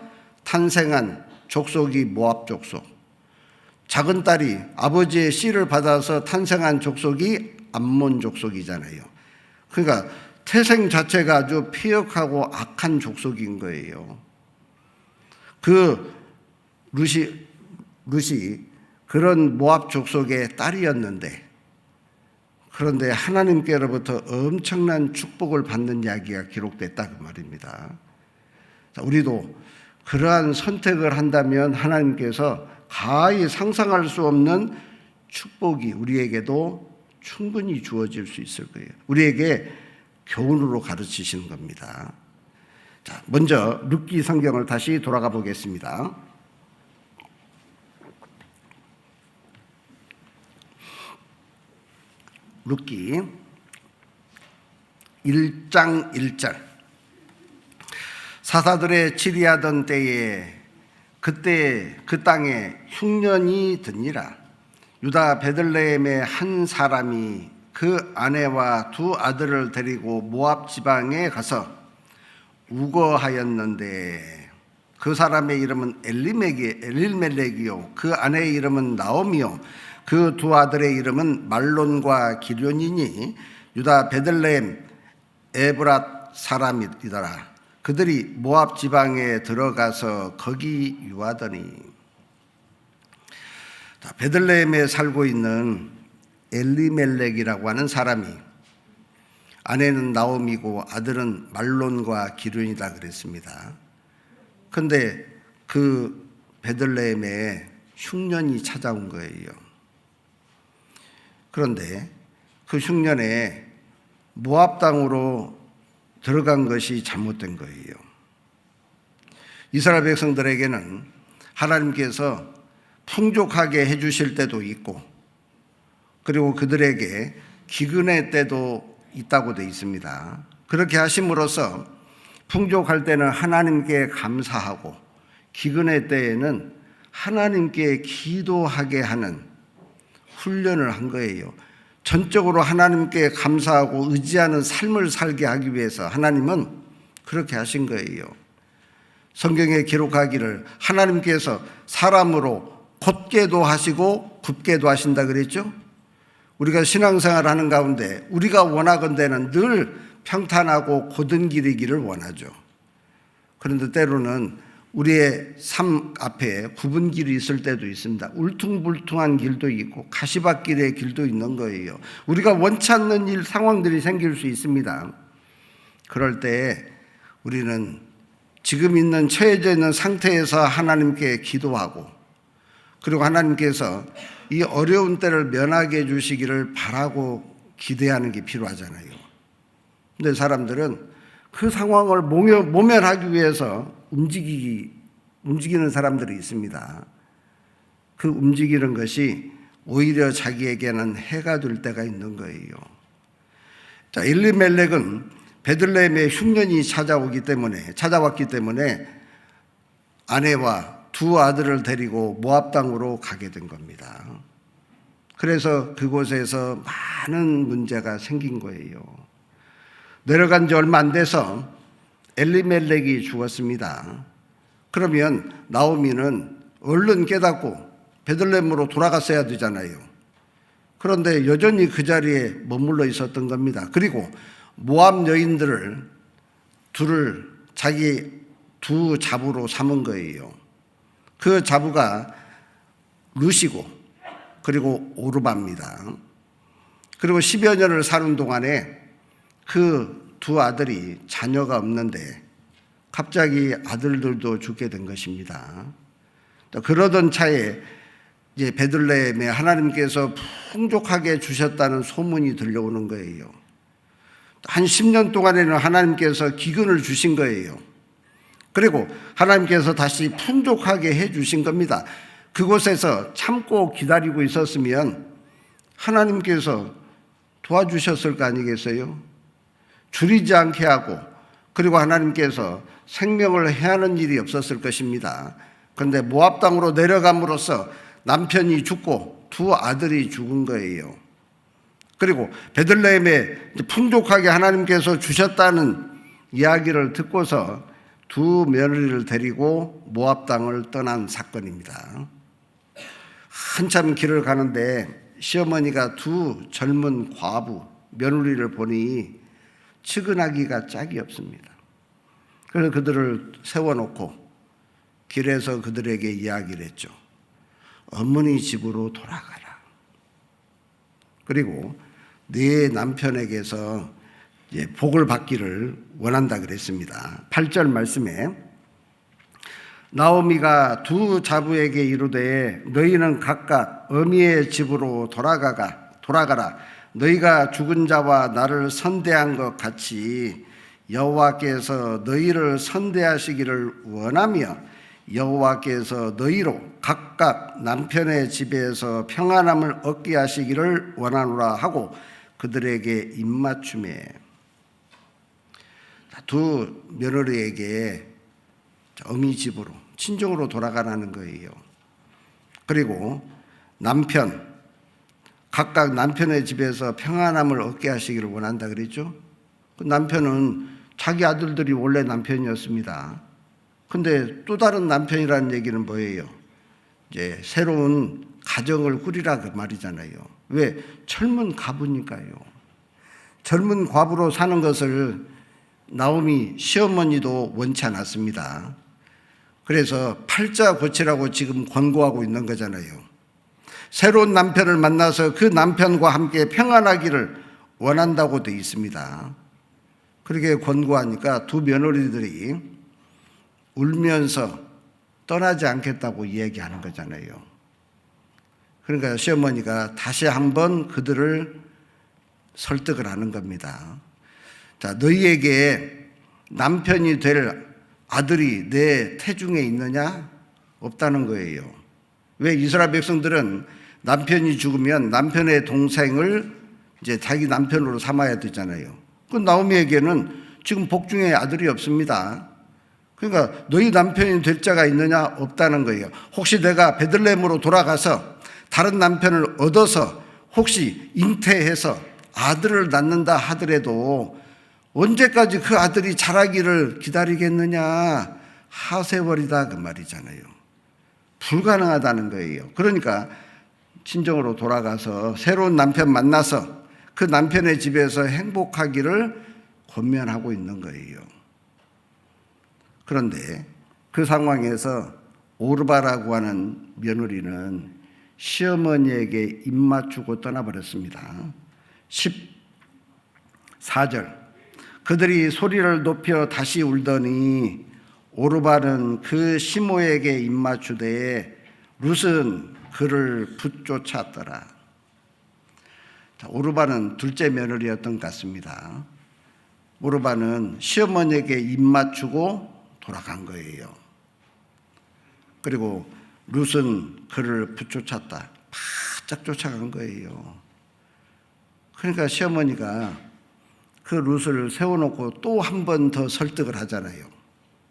탄생한 족속이 모압 족속, 작은 딸이 아버지의 씨를 받아서 탄생한 족속이 암몬 족속이잖아요. 그러니까 태생 자체가 아주 폐역하고 악한 족속인 거예요. 그 룻이 그런 모압 족속의 딸이었는데, 그런데 하나님께로부터 엄청난 축복을 받는 이야기가 기록됐다 그 말입니다. 자, 우리도 그러한 선택을 한다면 하나님께서 가히 상상할 수 없는 축복이 우리에게도 충분히 주어질 수 있을 거예요. 우리에게 교훈으로 가르치시는 겁니다. 자, 먼저 룻기 성경을 다시 돌아가 보겠습니다. 룻기 1장 1절. 사사들의 치리하던 때에 그때 그 땅에 흉년이 드니라. 유다 베들레헴의 한 사람이 그 아내와 두 아들을 데리고 모압 지방에 가서 우거하였는데, 그 사람의 이름은 엘리멜렉이요 그 아내의 이름은 나오미요 그 두 아들의 이름은 말론과 기련이니 유다 베들레헴 에브랏 사람이더라. 그들이 모압 지방에 들어가서 거기 유하더니. 베들레헴에 살고 있는 엘리멜렉이라고 하는 사람이, 아내는 나오미고 아들은 말론과 기륜이다 그랬습니다. 그런데 그 베들레헴에 흉년이 찾아온 거예요. 그런데 그 흉년에 모압 땅으로 들어간 것이 잘못된 거예요. 이스라엘 백성들에게는 하나님께서 풍족하게 해주실 때도 있고, 그리고 그들에게 기근의 때도 있다고 되어 있습니다. 그렇게 하심으로써 풍족할 때는 하나님께 감사하고 기근의 때에는 하나님께 기도하게 하는 훈련을 한 거예요. 전적으로 하나님께 감사하고 의지하는 삶을 살게 하기 위해서 하나님은 그렇게 하신 거예요. 성경에 기록하기를 하나님께서 사람으로 곧게도 하시고 굽게도 하신다 그랬죠. 우리가 신앙생활을 하는 가운데 우리가 원하건대는 늘 평탄하고 곧은 길이기를 원하죠. 그런데 때로는 우리의 삶 앞에 굽은 길이 있을 때도 있습니다. 울퉁불퉁한 길도 있고 가시밭길의 길도 있는 거예요. 우리가 원치 않는 상황들이 생길 수 있습니다. 그럴 때 우리는 지금 있는 처해져 있는 상태에서 하나님께 기도하고, 그리고 하나님께서 이 어려운 때를 면하게 해주시기를 바라고 기대하는 게 필요하잖아요. 근데 사람들은 그 상황을 모면하기 위해서 움직이는 사람들이 있습니다. 그 움직이는 것이 오히려 자기에게는 해가 될 때가 있는 거예요. 자, 엘리멜렉은 베들레헴에 흉년이 찾아왔기 때문에 아내와 두 아들을 데리고 모압 땅으로 가게 된 겁니다. 그래서 그곳에서 많은 문제가 생긴 거예요. 내려간 지 얼마 안 돼서 엘리멜렉이 죽었습니다. 그러면 나오미는 얼른 깨닫고 베들레헴으로 돌아갔어야 되잖아요. 그런데 여전히 그 자리에 머물러 있었던 겁니다. 그리고 모압 여인들을 둘을 자기 두 자부로 삼은 거예요. 그 자부가 룻이고 그리고 오르바입니다. 그리고 10여 년을 사는 동안에 그 두 아들이 자녀가 없는데 갑자기 아들들도 죽게 된 것입니다. 그러던 차에 이제 베들레헴에 하나님께서 풍족하게 주셨다는 소문이 들려오는 거예요. 한 10년 동안에는 하나님께서 기근을 주신 거예요. 그리고 하나님께서 다시 풍족하게 해 주신 겁니다. 그곳에서 참고 기다리고 있었으면 하나님께서 도와주셨을 거 아니겠어요? 줄이지 않게 하고, 그리고 하나님께서 생명을 해하는 일이 없었을 것입니다. 그런데 모압 땅으로 내려감으로써 남편이 죽고 두 아들이 죽은 거예요. 그리고 베들레헴에 풍족하게 하나님께서 주셨다는 이야기를 듣고서 두 며느리를 데리고 모압 땅을 떠난 사건입니다. 한참 길을 가는데 시어머니가 두 젊은 과부 며느리를 보니 측은하기가 짝이 없습니다. 그래서 그들을 세워놓고 길에서 그들에게 이야기를 했죠. 어머니 집으로 돌아가라. 그리고 네 남편에게서 복을 받기를 원한다 그랬습니다. 8절 말씀에 나오미가 두 자부에게 이르되 너희는 각각 어미의 집으로 돌아가라. 너희가 죽은 자와 나를 선대한 것 같이 여호와께서 너희를 선대하시기를 원하며 여호와께서 너희로 각각 남편의 집에서 평안함을 얻게 하시기를 원하노라 하고 그들에게 입맞춤에 두 며느리에게 어미 집으로 친정으로 돌아가라는 거예요. 그리고 각각 남편의 집에서 평안함을 얻게 하시기를 원한다 그랬죠. 그 남편은 자기 아들들이 원래 남편이었습니다. 근데 또 다른 남편이라는 얘기는 뭐예요? 이제 새로운 가정을 꾸리라 그 말이잖아요. 왜? 젊은 과부니까요. 젊은 과부로 사는 것을 나오미 시어머니도 원치 않았습니다. 그래서 팔자 고치라고 지금 권고하고 있는 거잖아요. 새로운 남편을 만나서 그 남편과 함께 평안하기를 원한다고 되어 있습니다. 그렇게 권고하니까 두 며느리들이 울면서 떠나지 않겠다고 이야기하는 거잖아요. 그러니까 시어머니가 다시 한번 그들을 설득을 하는 겁니다. 자, 너희에게 남편이 될 아들이 내 태중에 있느냐? 없다는 거예요. 왜? 이스라엘 백성들은 남편이 죽으면 남편의 동생을 이제 자기 남편으로 삼아야 되잖아요. 그 나오미에게는 지금 복중에 아들이 없습니다. 그러니까 너희 남편이 될 자가 있느냐? 없다는 거예요. 혹시 내가 베들레헴으로 돌아가서 다른 남편을 얻어서 혹시 잉태해서 아들을 낳는다 하더라도 언제까지 그 아들이 자라기를 기다리겠느냐? 하세월이다 그 말이잖아요. 불가능하다는 거예요. 그러니까 친정으로 돌아가서 새로운 남편 만나서 그 남편의 집에서 행복하기를 권면하고 있는 거예요. 그런데 그 상황에서 오르바라고 하는 며느리는 시어머니에게 입맞추고 떠나버렸습니다. 14절 그들이 소리를 높여 다시 울더니 오르바는 그 시모에게 입맞추되 룻은 그를 붙쫓았더라. 오르바는 둘째 며느리였던 것 같습니다. 오르바는 시어머니에게 입맞추고 돌아간 거예요. 그리고 룻은 그를 붙쫓았다. 바짝 쫓아간 거예요. 그러니까 시어머니가 그 룻을 세워놓고 또 한 번 더 설득을 하잖아요.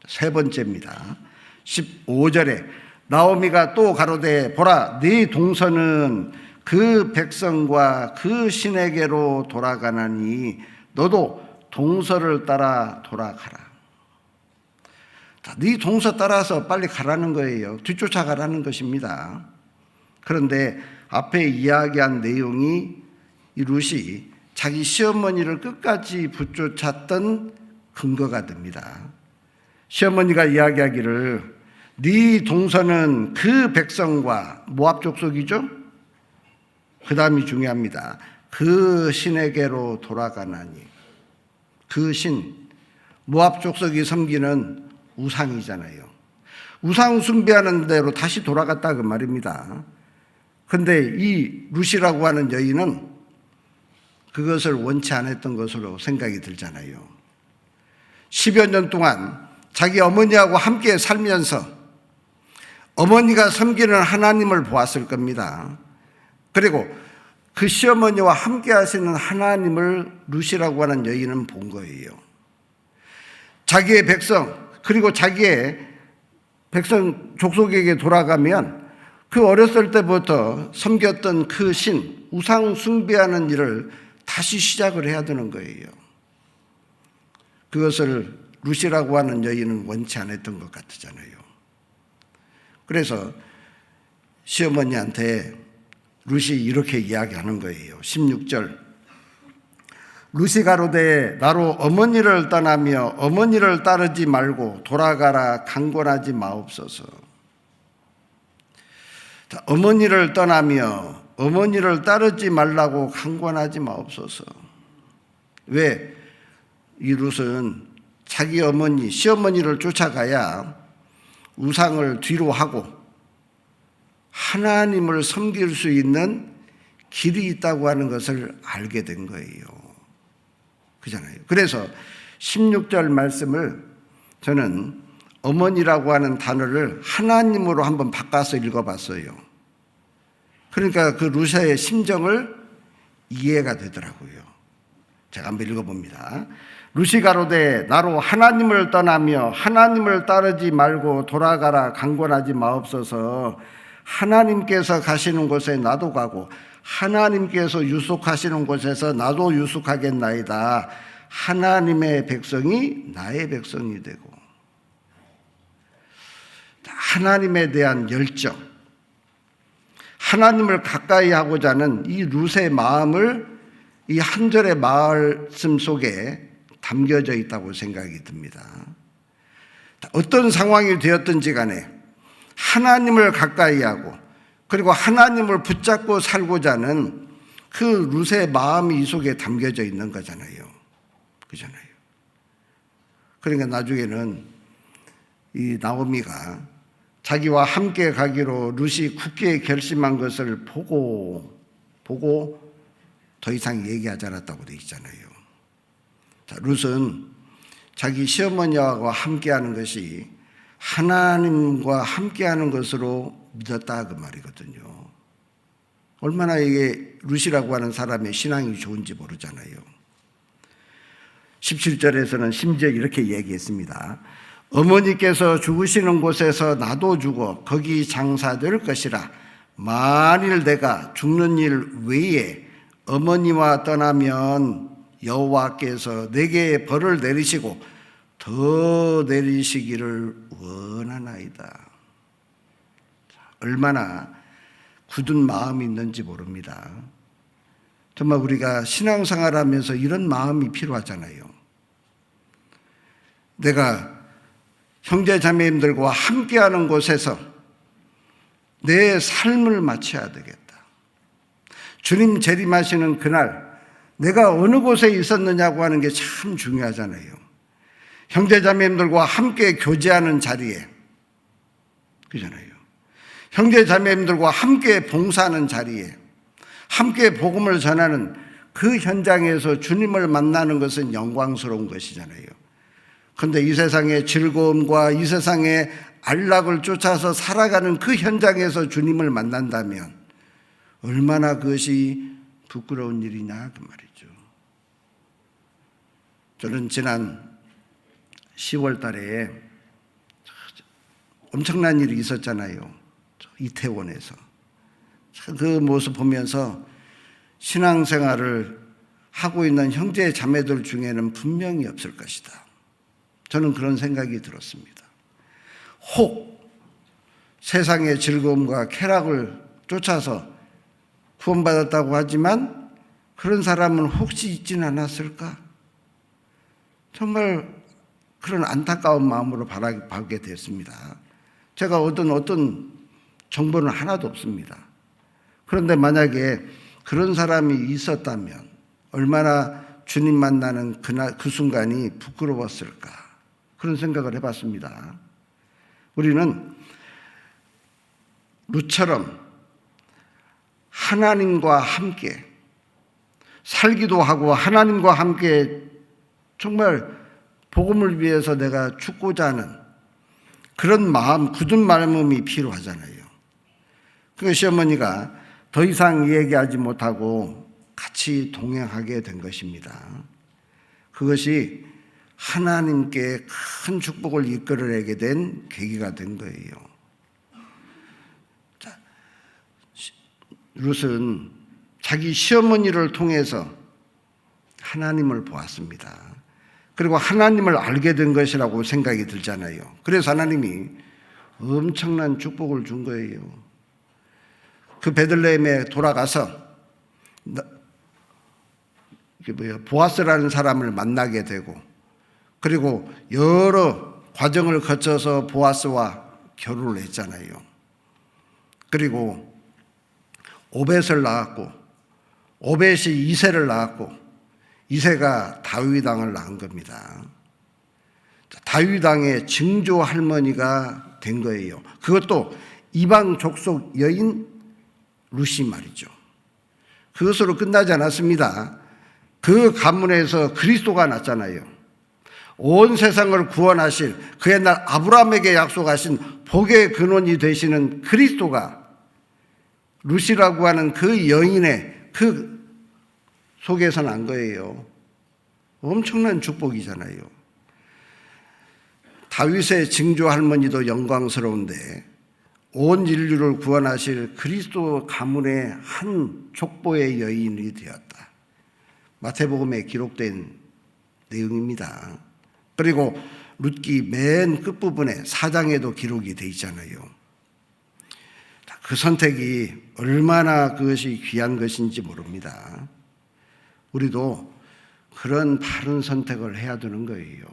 세 번째입니다. 15절에 나오미가 또 가로되 보라 네 동서는 그 백성과 그 신에게로 돌아가나니 너도 동서를 따라 돌아가라. 네 동서 따라서 빨리 가라는 거예요. 뒤쫓아가라는 것입니다. 그런데 앞에 이야기한 내용이 이 룻이 자기 시어머니를 끝까지 붙쫓았던 근거가 됩니다. 시어머니가 이야기하기를 네 동서는 그 백성과 모압 족속이죠. 그 다음이 중요합니다. 그 신에게로 돌아가나니 그 신 모압 족속이 섬기는 우상이잖아요. 우상 숭배하는 대로 다시 돌아갔다 그 말입니다. 그런데 이 룻이라고 하는 여인은 그것을 원치 않았던 것으로 생각이 들잖아요. 10여 년 동안 자기 어머니하고 함께 살면서 어머니가 섬기는 하나님을 보았을 겁니다. 그리고 그 시어머니와 함께 하시는 하나님을 룻이라고 하는 여인은 본 거예요. 자기의 백성 그리고 자기의 백성 족속에게 돌아가면 그 어렸을 때부터 섬겼던 그 신, 우상 숭배하는 일을 다시 시작을 해야 되는 거예요. 그것을 루시라고 하는 여인은 원치 않았던 것 같잖아요. 그래서 시어머니한테 루시 이렇게 이야기하는 거예요. 16절. 루시 가로되 나로 어머니를 떠나며 어머니를 따르지 말고 돌아가라 강권하지 마옵소서. 자, 어머니를 떠나며 어머니를 따르지 말라고 강권하지 마옵소서. 왜? 이 룻은 자기 어머니, 시어머니를 쫓아가야 우상을 뒤로 하고 하나님을 섬길 수 있는 길이 있다고 하는 것을 알게 된 거예요. 그잖아요. 그래서 16절 말씀을 저는 어머니라고 하는 단어를 하나님으로 한번 바꿔서 읽어봤어요. 그러니까 그 루시의 심정을 이해가 되더라고요. 제가 한번 읽어봅니다. 루시 가로되 나로 하나님을 떠나며 하나님을 따르지 말고 돌아가라 강권하지 마옵소서. 하나님께서 가시는 곳에 나도 가고 하나님께서 유숙하시는 곳에서 나도 유숙하겠나이다. 하나님의 백성이 나의 백성이 되고. 하나님에 대한 열정, 하나님을 가까이 하고자 하는 이 룻의 마음을 이 한 절의 말씀 속에 담겨져 있다고 생각이 듭니다. 어떤 상황이 되었든지 간에 하나님을 가까이 하고 그리고 하나님을 붙잡고 살고자 하는 그 룻의 마음이 이 속에 담겨져 있는 거잖아요. 그잖아요. 그러니까 나중에는 이 나오미가 자기와 함께 가기로 룻이 굳게 결심한 것을 보고 더 이상 얘기하지 않았다고 되어 있잖아요. 자, 룻은 자기 시어머니와 함께하는 것이 하나님과 함께하는 것으로 믿었다 그 말이거든요. 얼마나 이게 룻이라고 하는 사람의 신앙이 좋은지 모르잖아요. 17절에서는 심지어 이렇게 얘기했습니다. 어머니께서 죽으시는 곳에서 나도 죽어 거기 장사될 것이라. 만일 내가 죽는 일 외에 어머니와 떠나면 여호와께서 내게 벌을 내리시고 더 내리시기를 원하나이다. 얼마나 굳은 마음이 있는지 모릅니다. 정말 우리가 신앙생활하면서 이런 마음이 필요하잖아요. 내가 형제 자매님들과 함께하는 곳에서 내 삶을 마쳐야 되겠다. 주님 재림하시는 그날 내가 어느 곳에 있었느냐고 하는 게 참 중요하잖아요. 형제 자매님들과 함께 교제하는 자리에, 그잖아요. 형제 자매님들과 함께 봉사하는 자리에, 함께 복음을 전하는 그 현장에서 주님을 만나는 것은 영광스러운 것이잖아요. 그런데 이 세상의 즐거움과 이 세상의 안락을 쫓아서 살아가는 그 현장에서 주님을 만난다면 얼마나 그것이 부끄러운 일이냐 그 말이죠. 저는 지난 10월 달에 엄청난 일이 있었잖아요. 이태원에서. 그 모습 보면서 신앙생활을 하고 있는 형제 자매들 중에는 분명히 없을 것이다. 저는 그런 생각이 들었습니다. 혹 세상의 즐거움과 쾌락을 쫓아서 구원받았다고 하지만 그런 사람은 혹시 있지는 않았을까? 정말 그런 안타까운 마음으로 바라게 됐습니다. 제가 어떤 정보는 하나도 없습니다. 그런데 만약에 그런 사람이 있었다면 얼마나 주님 만나는 그 순간이 부끄러웠을까? 그런 생각을 해봤습니다. 우리는 룻처럼 하나님과 함께 살기도 하고 하나님과 함께 정말 복음을 위해서 내가 죽고자 하는 그런 마음, 굳은 마음이 필요하잖아요. 그 시어머니가 더 이상 얘기하지 못하고 같이 동행하게 된 것입니다. 그것이 하나님께 큰 축복을 이끌어내게 된 계기가 된 거예요. 자, 룻은 자기 시어머니를 통해서 하나님을 보았습니다. 그리고 하나님을 알게 된 것이라고 생각이 들잖아요. 그래서 하나님이 엄청난 축복을 준 거예요. 그 베들레헴에 돌아가서 보아스라는 사람을 만나게 되고, 그리고 여러 과정을 거쳐서 보아스와 결혼을 했잖아요. 그리고 오벳을 낳았고, 오벳이 이새를 낳았고, 이새가 다윗 왕을 낳은 겁니다. 다윗 왕의 증조 할머니가 된 거예요. 그것도 이방 족속 여인 룻이 말이죠. 그것으로 끝나지 않았습니다. 그 가문에서 그리스도가 났잖아요. 온 세상을 구원하실 그 옛날 아브라함에게 약속하신 복의 근원이 되시는 그리스도가 룻이라고 하는 그 여인의 그 속에서 난 거예요. 엄청난 축복이잖아요. 다윗의 증조 할머니도 영광스러운데 온 인류를 구원하실 그리스도 가문의 한 족보의 여인이 되었다. 마태복음에 기록된 내용입니다. 그리고 룻기 맨 끝부분에 4장에도 기록이 되어 있잖아요. 그 선택이 얼마나 그것이 귀한 것인지 모릅니다. 우리도 그런 바른 선택을 해야 되는 거예요.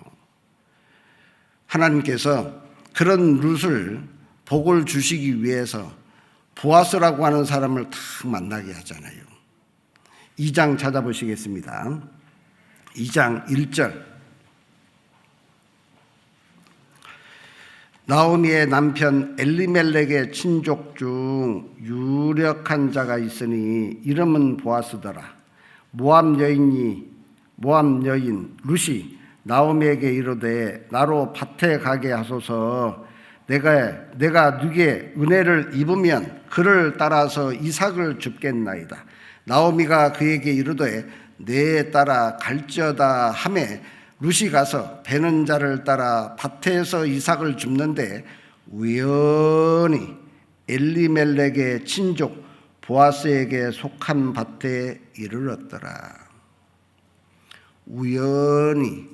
하나님께서 그런 룻을 복을 주시기 위해서 보아스라고 하는 사람을 딱 만나게 하잖아요. 2장 찾아보시겠습니다. 2장 1절. 나오미의 남편 엘리멜렉의 친족 중 유력한 자가 있으니 이름은 보아스더라. 모압 여인 룻이 나오미에게 이르되 나로 밭에 가게 하소서. 내가 네게 은혜를 입으면 그를 따라서 이삭을 줍겠나이다. 나오미가 그에게 이르되 내 따라 갈지어다 하매 룻이 가서 베는 자를 따라 밭에서 이삭을 줍는데 우연히 엘리멜렉의 친족 보아스에게 속한 밭에 이르렀더라. 우연히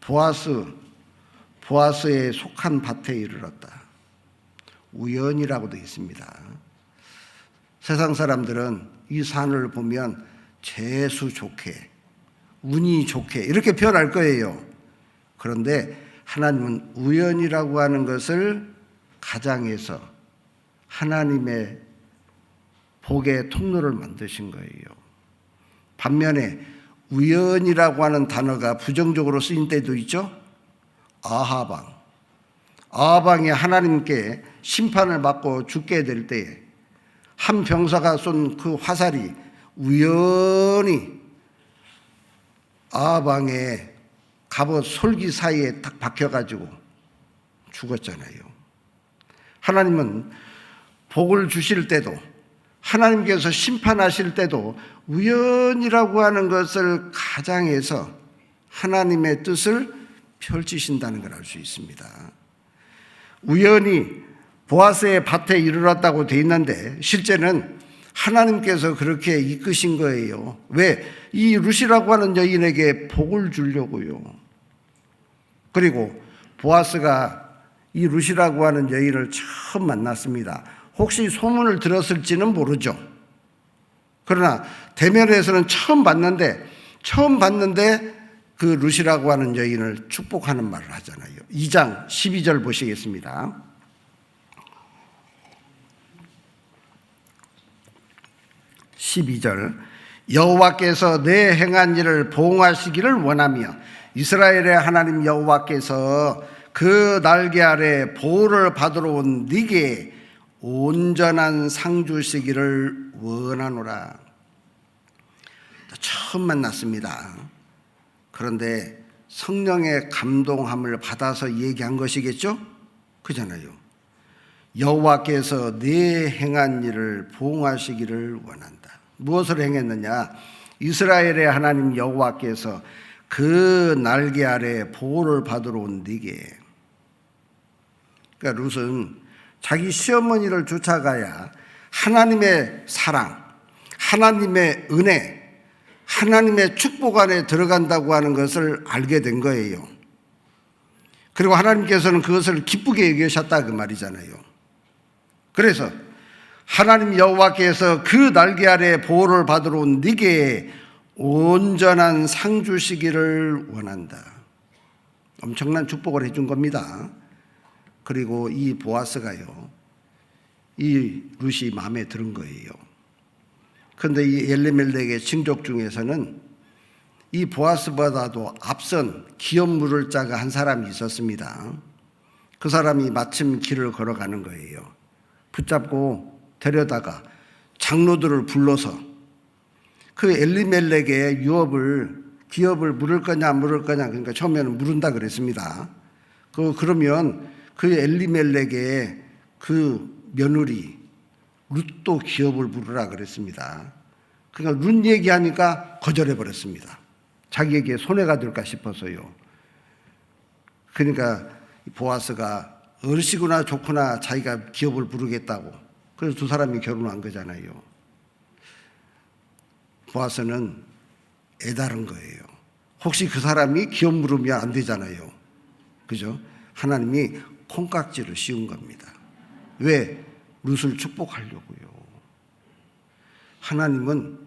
보아스에 속한 밭에 이르렀다. 우연이라고 되어 있습니다. 세상 사람들은 이 산을 보면 재수 좋게, 운이 좋게 이렇게 표현할 거예요. 그런데 하나님은 우연이라고 하는 것을 가장해서 하나님의 복의 통로를 만드신 거예요. 반면에 우연이라고 하는 단어가 부정적으로 쓰인 때도 있죠. 아하방이 하나님께 심판을 받고 죽게 될 때에 한 병사가 쏜 그 화살이 우연히 아하방의 갑옷 솔기 사이에 딱 박혀가지고 죽었잖아요. 하나님은 복을 주실 때도 하나님께서 심판하실 때도 우연이라고 하는 것을 가장해서 하나님의 뜻을 펼치신다는 걸 알 수 있습니다. 우연히 보아스의 밭에 이르렀다고 되어 있는데 실제는 하나님께서 그렇게 이끄신 거예요. 왜? 이 룻이라고 하는 여인에게 복을 주려고요. 그리고 보아스가 이 룻이라고 하는 여인을 처음 만났습니다. 혹시 소문을 들었을지는 모르죠. 그러나 대면에서는 처음 봤는데 그 룻이라고 하는 여인을 축복하는 말을 하잖아요. 2장 12절 보시겠습니다. 12절. 여호와께서 내 행한 일을 보응하시기를 원하며 이스라엘의 하나님 여호와께서 그 날개 아래 보호를 받으러 온 네게 온전한 상 주시기를 원하노라. 처음 만났습니다. 그런데 성령의 감동함을 받아서 얘기한 것이겠죠? 그잖아요. 여호와께서 네 행한 일을 보응하시기를 원한다. 무엇을 행했느냐? 이스라엘의 하나님 여호와께서 그 날개 아래 보호를 받으러 온 네게. 그러니까 룻은 자기 시어머니를 쫓아가야 하나님의 사랑, 하나님의 은혜, 하나님의 축복 안에 들어간다고 하는 것을 알게 된 거예요. 그리고 하나님께서는 그것을 기쁘게 여기셨다 그 말이잖아요. 그래서 하나님 여호와께서 그 날개 아래 보호를 받으러 온 네게 온전한 상 주시기를 원한다. 엄청난 축복을 해준 겁니다. 그리고 이 보아스가요, 이 룻이 마음에 들은 거예요. 그런데 이 엘리멜렉의 친족 중에서는 이 보아스보다도 앞선 기업 물을 자가 한 사람이 있었습니다. 그 사람이 마침 길을 걸어가는 거예요. 붙잡고 데려다가 장로들을 불러서 그 엘리멜렉의 기업을 물을 거냐 안 물을 거냐, 그러니까 처음에는 물은다 그랬습니다. 그러면 그 엘리멜렉의 그 며느리 룻도 기업을 물으라 그랬습니다. 그러니까 룻 얘기하니까 거절해 버렸습니다. 자기에게 손해가 될까 싶어서요. 그러니까 보아스가 어르시구나 좋구나 자기가 기업을 부르겠다고, 그래서 두 사람이 결혼한 거잖아요. 보아스는 애다른 거예요. 혹시 그 사람이 기업 물으면 안 되잖아요. 그죠? 하나님이 콩깍지를 씌운 겁니다. 왜? 룻을 축복하려고요. 하나님은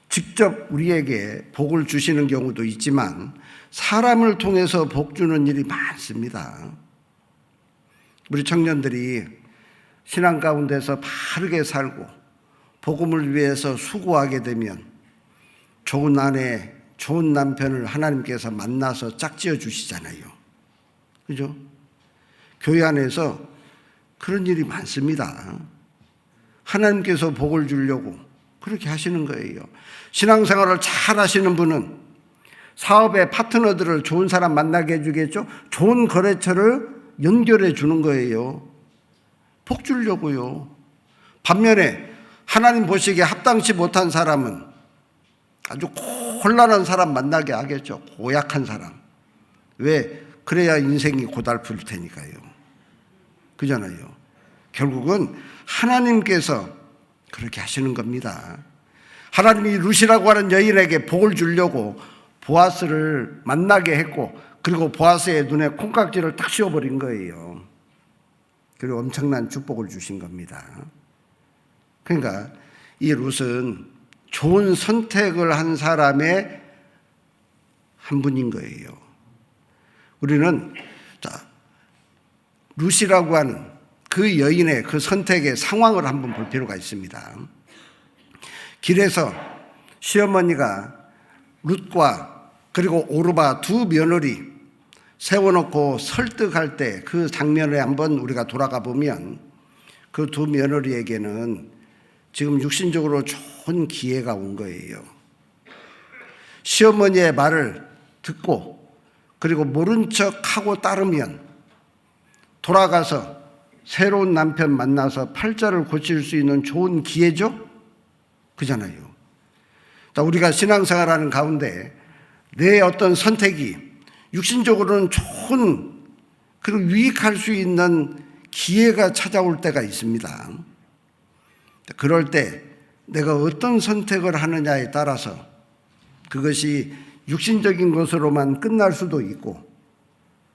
직접 우리에게 복을 주시는 경우도 있지만 사람을 통해서 복 주는 일이 많습니다. 우리 청년들이 신앙 가운데서 바르게 살고 복음을 위해서 수고하게 되면 좋은 아내, 좋은 남편을 하나님께서 만나서 짝지어 주시잖아요. 그죠? 교회 안에서 그런 일이 많습니다. 하나님께서 복을 주려고 그렇게 하시는 거예요. 신앙생활을 잘 하시는 분은 사업의 파트너들을 좋은 사람 만나게 해주겠죠. 좋은 거래처를 연결해 주는 거예요. 복 주려고요. 반면에 하나님 보시기에 합당치 못한 사람은 아주 곤란한 사람 만나게 하겠죠. 고약한 사람. 왜? 그래야 인생이 고달플 테니까요. 그잖아요. 결국은 하나님께서 그렇게 하시는 겁니다. 하나님이 룻이라고 하는 여인에게 복을 주려고 보아스를 만나게 했고, 그리고 보아스의 눈에 콩깍지를 딱 씌워버린 거예요. 그리고 엄청난 축복을 주신 겁니다. 그러니까 이 룻은 좋은 선택을 한 사람의 한 분인 거예요. 우리는 룻이라고 하는 그 여인의 그 선택의 상황을 한번 볼 필요가 있습니다. 길에서 시어머니가 룻과 그리고 오르바 두 며느리 세워놓고 설득할 때 그 장면에 한번 우리가 돌아가 보면 그 두 며느리에게는 지금 육신적으로 좋은 기회가 온 거예요. 시어머니의 말을 듣고 그리고 모른 척하고 따르면 돌아가서 새로운 남편 만나서 팔자를 고칠 수 있는 좋은 기회죠? 그잖아요. 우리가 신앙생활하는 가운데 내 어떤 선택이 육신적으로는 좋은 그리고 유익할 수 있는 기회가 찾아올 때가 있습니다. 그럴 때 내가 어떤 선택을 하느냐에 따라서 그것이 육신적인 것으로만 끝날 수도 있고,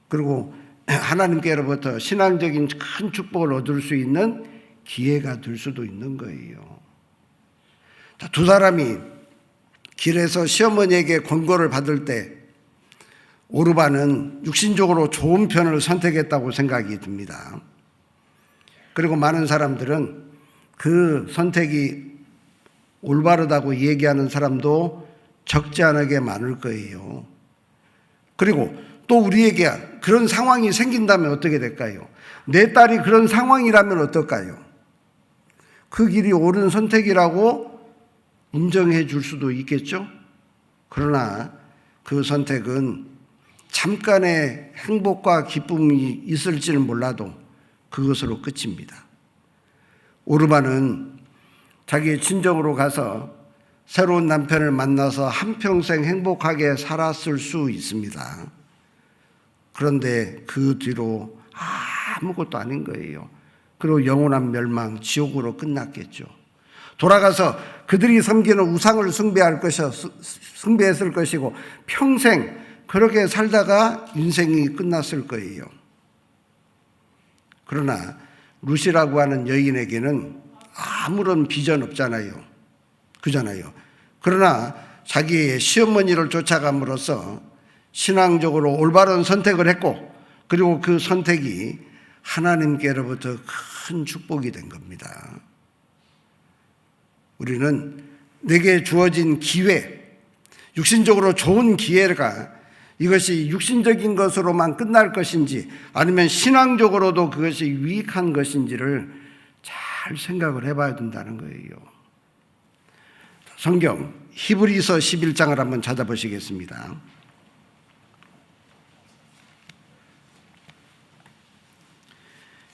그리고 하나님께로부터 신앙적인 큰 축복을 얻을 수 있는 기회가 될 수도 있는 거예요. 두 사람이 길에서 시어머니에게 권고를 받을 때 오르바는 육신적으로 좋은 편을 선택했다고 생각이 듭니다. 그리고 많은 사람들은 그 선택이 올바르다고 얘기하는 사람도 적지 않게 많을 거예요. 그리고 또 우리에게 그런 상황이 생긴다면 어떻게 될까요? 내 딸이 그런 상황이라면 어떨까요? 그 길이 옳은 선택이라고 인정해 줄 수도 있겠죠? 그러나 그 선택은 잠깐의 행복과 기쁨이 있을지는 몰라도 그것으로 끝입니다. 오르바는 자기의 친정으로 가서 새로운 남편을 만나서 한평생 행복하게 살았을 수 있습니다. 그런데 그 뒤로 아무것도 아닌 거예요. 그리고 영원한 멸망, 지옥으로 끝났겠죠. 돌아가서 그들이 섬기는 우상을 숭배했을 것이고 평생 그렇게 살다가 인생이 끝났을 거예요. 그러나 루시라고 하는 여인에게는 아무런 비전 없잖아요. 그잖아요. 그러나 자기의 시어머니를 쫓아감으로써 신앙적으로 올바른 선택을 했고, 그리고 그 선택이 하나님께로부터 큰 축복이 된 겁니다. 우리는 내게 주어진 기회, 육신적으로 좋은 기회가 이것이 육신적인 것으로만 끝날 것인지 아니면 신앙적으로도 그것이 유익한 것인지를 잘 생각을 해봐야 된다는 거예요. 성경 히브리서 11장을 한번 찾아보시겠습니다.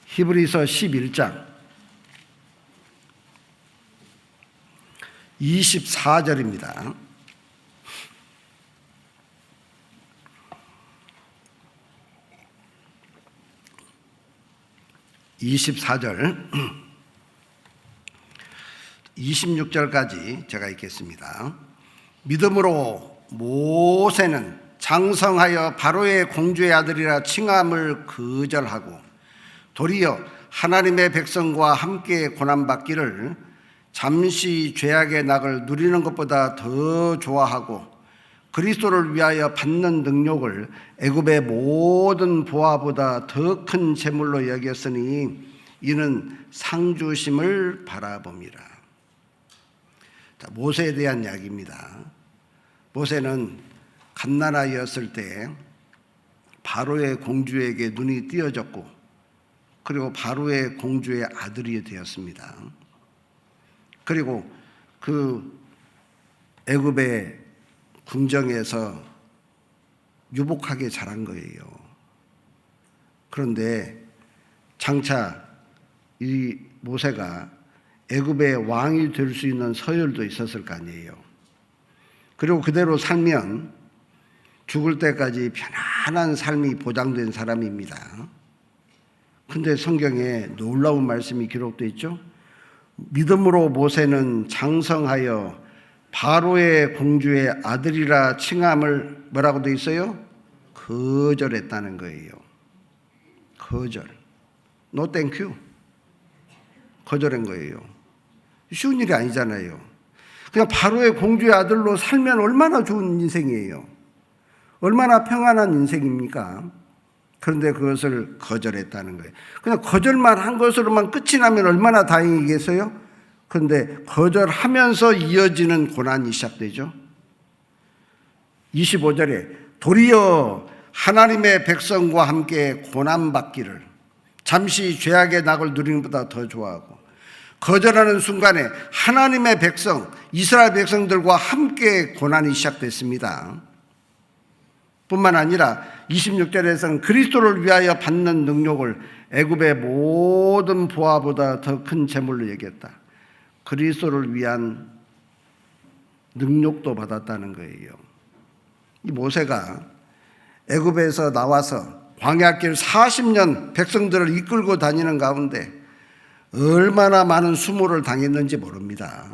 히브리서 11장 24절입니다. (24절) 26절까지 제가 읽겠습니다. 믿음으로 모세는 장성하여 바로의 공주의 아들이라 칭함을 거절하고 도리어 하나님의 백성과 함께 고난받기를 잠시 죄악의 낙을 누리는 것보다 더 좋아하고 그리스도를 위하여 받는 능력을 애굽의 모든 보화보다 더 큰 재물로 여겼으니 이는 상 주심을 바라봅니다. 자, 모세에 대한 이야기입니다. 모세는 갓난아이였을 때 바로의 공주에게 눈이 띄어졌고 그리고 바로의 공주의 아들이 되었습니다. 그리고 그 애굽의 궁정에서 유복하게 자란 거예요. 그런데 장차 이 모세가 애굽의 왕이 될 수 있는 서열도 있었을 거 아니에요. 그리고 그대로 살면 죽을 때까지 편안한 삶이 보장된 사람입니다. 근데 성경에 놀라운 말씀이 기록되어 있죠. 믿음으로 모세는 장성하여 바로의 공주의 아들이라 칭함을 뭐라고 되어 있어요? 거절했다는 거예요. 거절. No thank you. 거절한 거예요. 쉬운 일이 아니잖아요. 그냥 바로의 공주의 아들로 살면 얼마나 좋은 인생이에요. 얼마나 평안한 인생입니까? 그런데 그것을 거절했다는 거예요. 그냥 거절만 한 것으로만 끝이 나면 얼마나 다행이겠어요? 그런데 거절하면서 이어지는 고난이 시작되죠. 25절에 도리어 하나님의 백성과 함께 고난받기를 잠시 죄악의 낙을 누리는 것보다 더 좋아하고 거절하는 순간에 하나님의 백성, 이스라엘 백성들과 함께 고난이 시작됐습니다. 뿐만 아니라 26절에서는 그리스도를 위하여 받는 능력을 애굽의 모든 보화보다 더 큰 재물로 여겼다. 그리스도를 위한 능력도 받았다는 거예요. 이 모세가 애굽에서 나와서 광야길 40년 백성들을 이끌고 다니는 가운데 얼마나 많은 수모를 당했는지 모릅니다.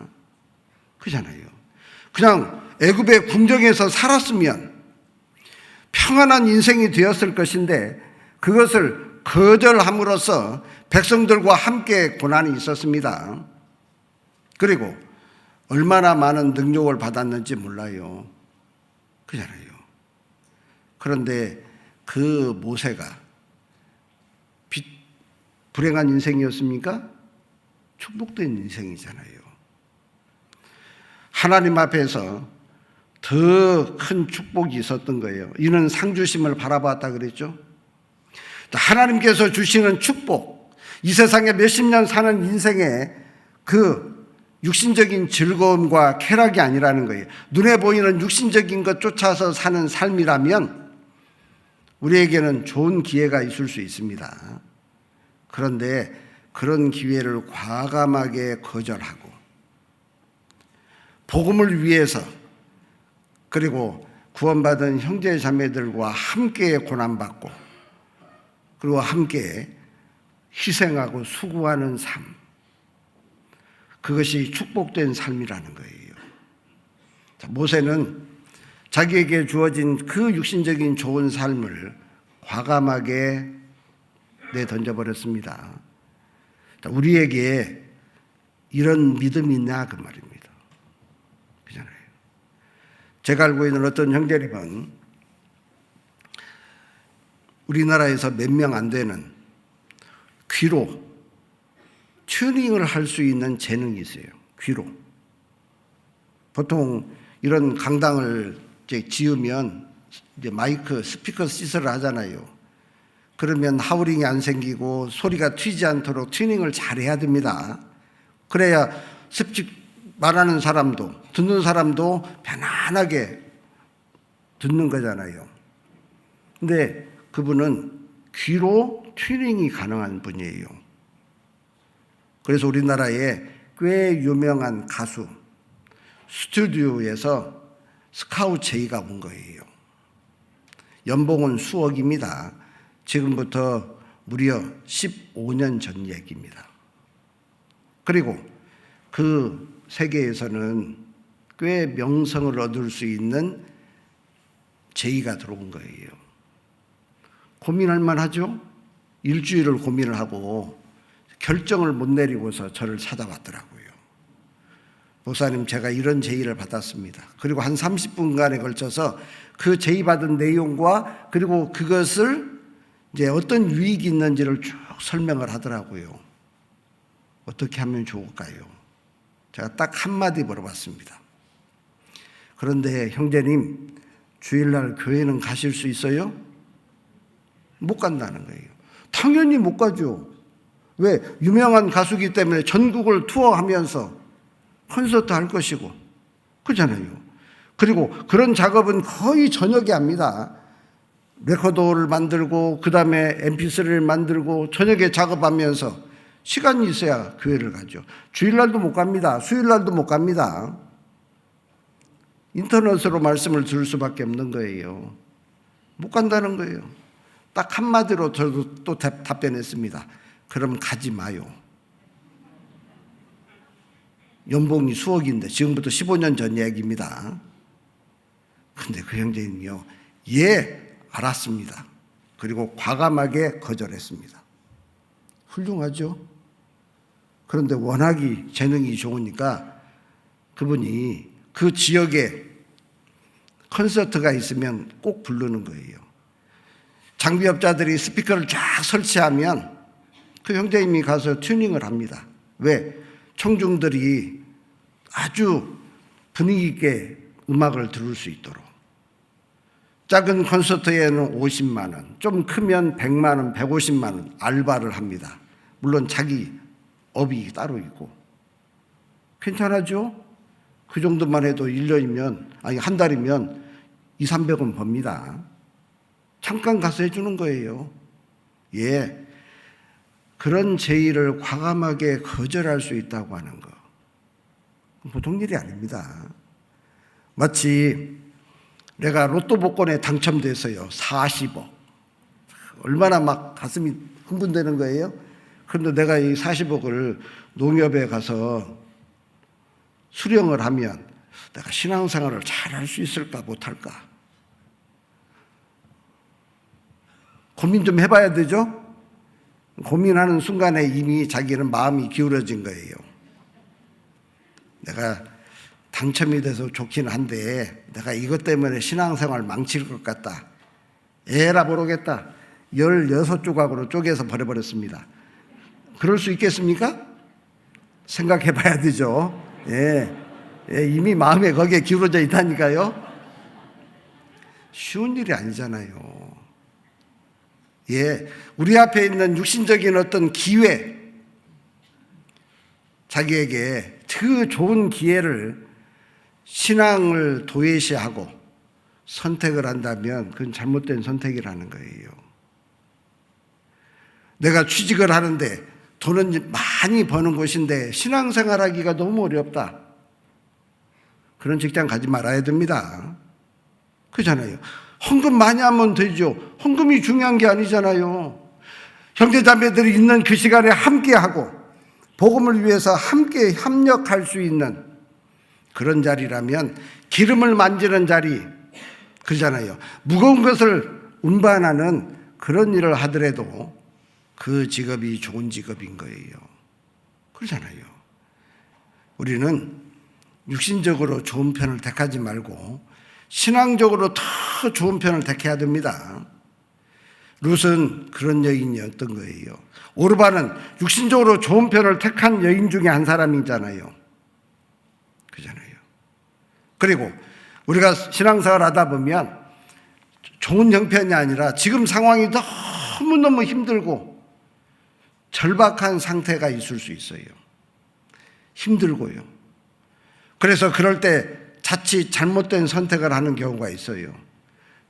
그렇잖아요. 그냥 애굽의 궁정에서 살았으면 평안한 인생이 되었을 것인데 그것을 거절함으로써 백성들과 함께 고난이 있었습니다. 그리고 얼마나 많은 능력을 받았는지 몰라요. 그렇잖아요. 그런데 그 모세가 불행한 인생이었습니까? 축복된 인생이잖아요. 하나님 앞에서 더 큰 축복이 있었던 거예요. 이는 상주심을 바라봤다 그랬죠. 하나님께서 주시는 축복, 이 세상에 몇십 년 사는 인생에 그 육신적인 즐거움과 쾌락이 아니라는 거예요. 눈에 보이는 육신적인 것 쫓아서 사는 삶이라면 우리에게는 좋은 기회가 있을 수 있습니다. 그런데 그런 기회를 과감하게 거절하고 복음을 위해서 그리고 구원받은 형제 자매들과 함께 고난받고 그리고 함께 희생하고 수고하는 삶, 그것이 축복된 삶이라는 거예요. 모세는 자기에게 주어진 그 육신적인 좋은 삶을 과감하게 내던져버렸습니다. 우리에게 이런 믿음이 있냐 그 말입니다. 그잖아요. 제가 알고 있는 어떤 형제님은 우리나라에서 몇 명 안 되는 귀로 튜닝을 할 수 있는 재능이 있어요. 귀로. 보통 이런 강당을 이제 지으면 이제 마이크, 스피커 시설을 하잖아요. 그러면 하우링이 안 생기고 소리가 튀지 않도록 튜닝을 잘 해야 됩니다. 그래야 말하는 사람도 듣는 사람도 편안하게 듣는 거잖아요. 근데 그분은 귀로 튜닝이 가능한 분이에요. 그래서 우리나라에 꽤 유명한 가수 스튜디오에서 스카우트 제의가 온 거예요. 연봉은 수억입니다. 지금부터 무려 15년 전 얘기입니다. 그리고 그 세계에서는 꽤 명성을 얻을 수 있는 제의가 들어온 거예요. 고민할 만하죠? 일주일을 고민을 하고 결정을 못 내리고서 저를 찾아왔더라고요. 목사님, 제가 이런 제의를 받았습니다. 그리고 한 30분간에 걸쳐서 그 제의받은 내용과 그리고 그것을 이제 어떤 유익이 있는지를 쭉 설명을 하더라고요. 어떻게 하면 좋을까요? 제가 딱 한마디 물어봤습니다. 그런데 형제님, 주일날 교회는 가실 수 있어요? 못 간다는 거예요. 당연히 못 가죠. 왜? 유명한 가수기 때문에 전국을 투어하면서 콘서트 할 것이고 그렇잖아요. 그리고 그런 작업은 거의 저녁에 합니다. 레코더를 만들고 그 다음에 mp3를 만들고 저녁에 작업하면서 시간이 있어야 교회를 가죠. 주일날도 못 갑니다. 수요일날도 못 갑니다. 인터넷으로 말씀을 들을 수밖에 없는 거예요. 못 간다는 거예요. 딱 한마디로 저도 또 답변했습니다. 그럼 가지 마요. 연봉이 수억인데 지금부터 15년 전 얘기입니다. 근데 그 형제님이요, 예, 알았습니다. 그리고 과감하게 거절했습니다. 훌륭하죠? 그런데 워낙이 재능이 좋으니까 그분이 그 지역에 콘서트가 있으면 꼭 부르는 거예요. 장비업자들이 스피커를 쫙 설치하면 그 형제님이 가서 튜닝을 합니다. 왜? 청중들이 아주 분위기 있게 음악을 들을 수 있도록. 작은 콘서트에는 50만 원, 좀 크면 100만 원, 150만 원 알바를 합니다. 물론 자기 업이 따로 있고. 괜찮아죠? 그 정도만 해도 1년이면, 아니 한 달이면 200~300원 법니다. 잠깐 가서 해주는 거예요. 예, 그런 제의를 과감하게 거절할 수 있다고 하는 거, 보통 일이 아닙니다. 마치 내가 로또 복권에 당첨돼서요 40억, 얼마나 막 가슴이 흥분되는 거예요. 그런데 내가 이 40억을 농협에 가서 수령을 하면 내가 신앙생활을 잘 할 수 있을까 못할까 고민 좀 해봐야 되죠. 고민하는 순간에 이미 자기는 마음이 기울어진 거예요. 내가 당첨이 돼서 좋긴 한데 내가 이것 때문에 신앙생활 망칠 것 같다. 에라 모르겠다. 16조각으로 쪼개서 버려버렸습니다. 그럴 수 있겠습니까? 생각해 봐야 되죠. 예, 이미 마음에 거기에 기울어져 있다니까요. 쉬운 일이 아니잖아요. 예, 우리 앞에 있는 육신적인 어떤 기회, 자기에게 그 좋은 기회를 신앙을 도외시하고 선택을 한다면 그건 잘못된 선택이라는 거예요. 내가 취직을 하는데 돈은 많이 버는 곳인데 신앙생활하기가 너무 어렵다. 그런 직장 가지 말아야 됩니다. 그렇잖아요. 헌금 많이 하면 되죠. 헌금이 중요한 게 아니잖아요. 형제자매들이 있는 그 시간에 함께하고 복음을 위해서 함께 협력할 수 있는 그런 자리라면, 기름을 만지는 자리, 그러잖아요. 무거운 것을 운반하는 그런 일을 하더라도 그 직업이 좋은 직업인 거예요. 그러잖아요. 우리는 육신적으로 좋은 편을 택하지 말고 신앙적으로 더 좋은 편을 택해야 됩니다. 룻은 그런 여인이었던 거예요. 오르바는 육신적으로 좋은 편을 택한 여인 중에 한 사람이잖아요. 그잖아요. 그리고 우리가 신앙생활 하다 보면 좋은 형편이 아니라 지금 상황이 너무너무 힘들고 절박한 상태가 있을 수 있어요. 힘들고요. 그래서 그럴 때 자칫 잘못된 선택을 하는 경우가 있어요.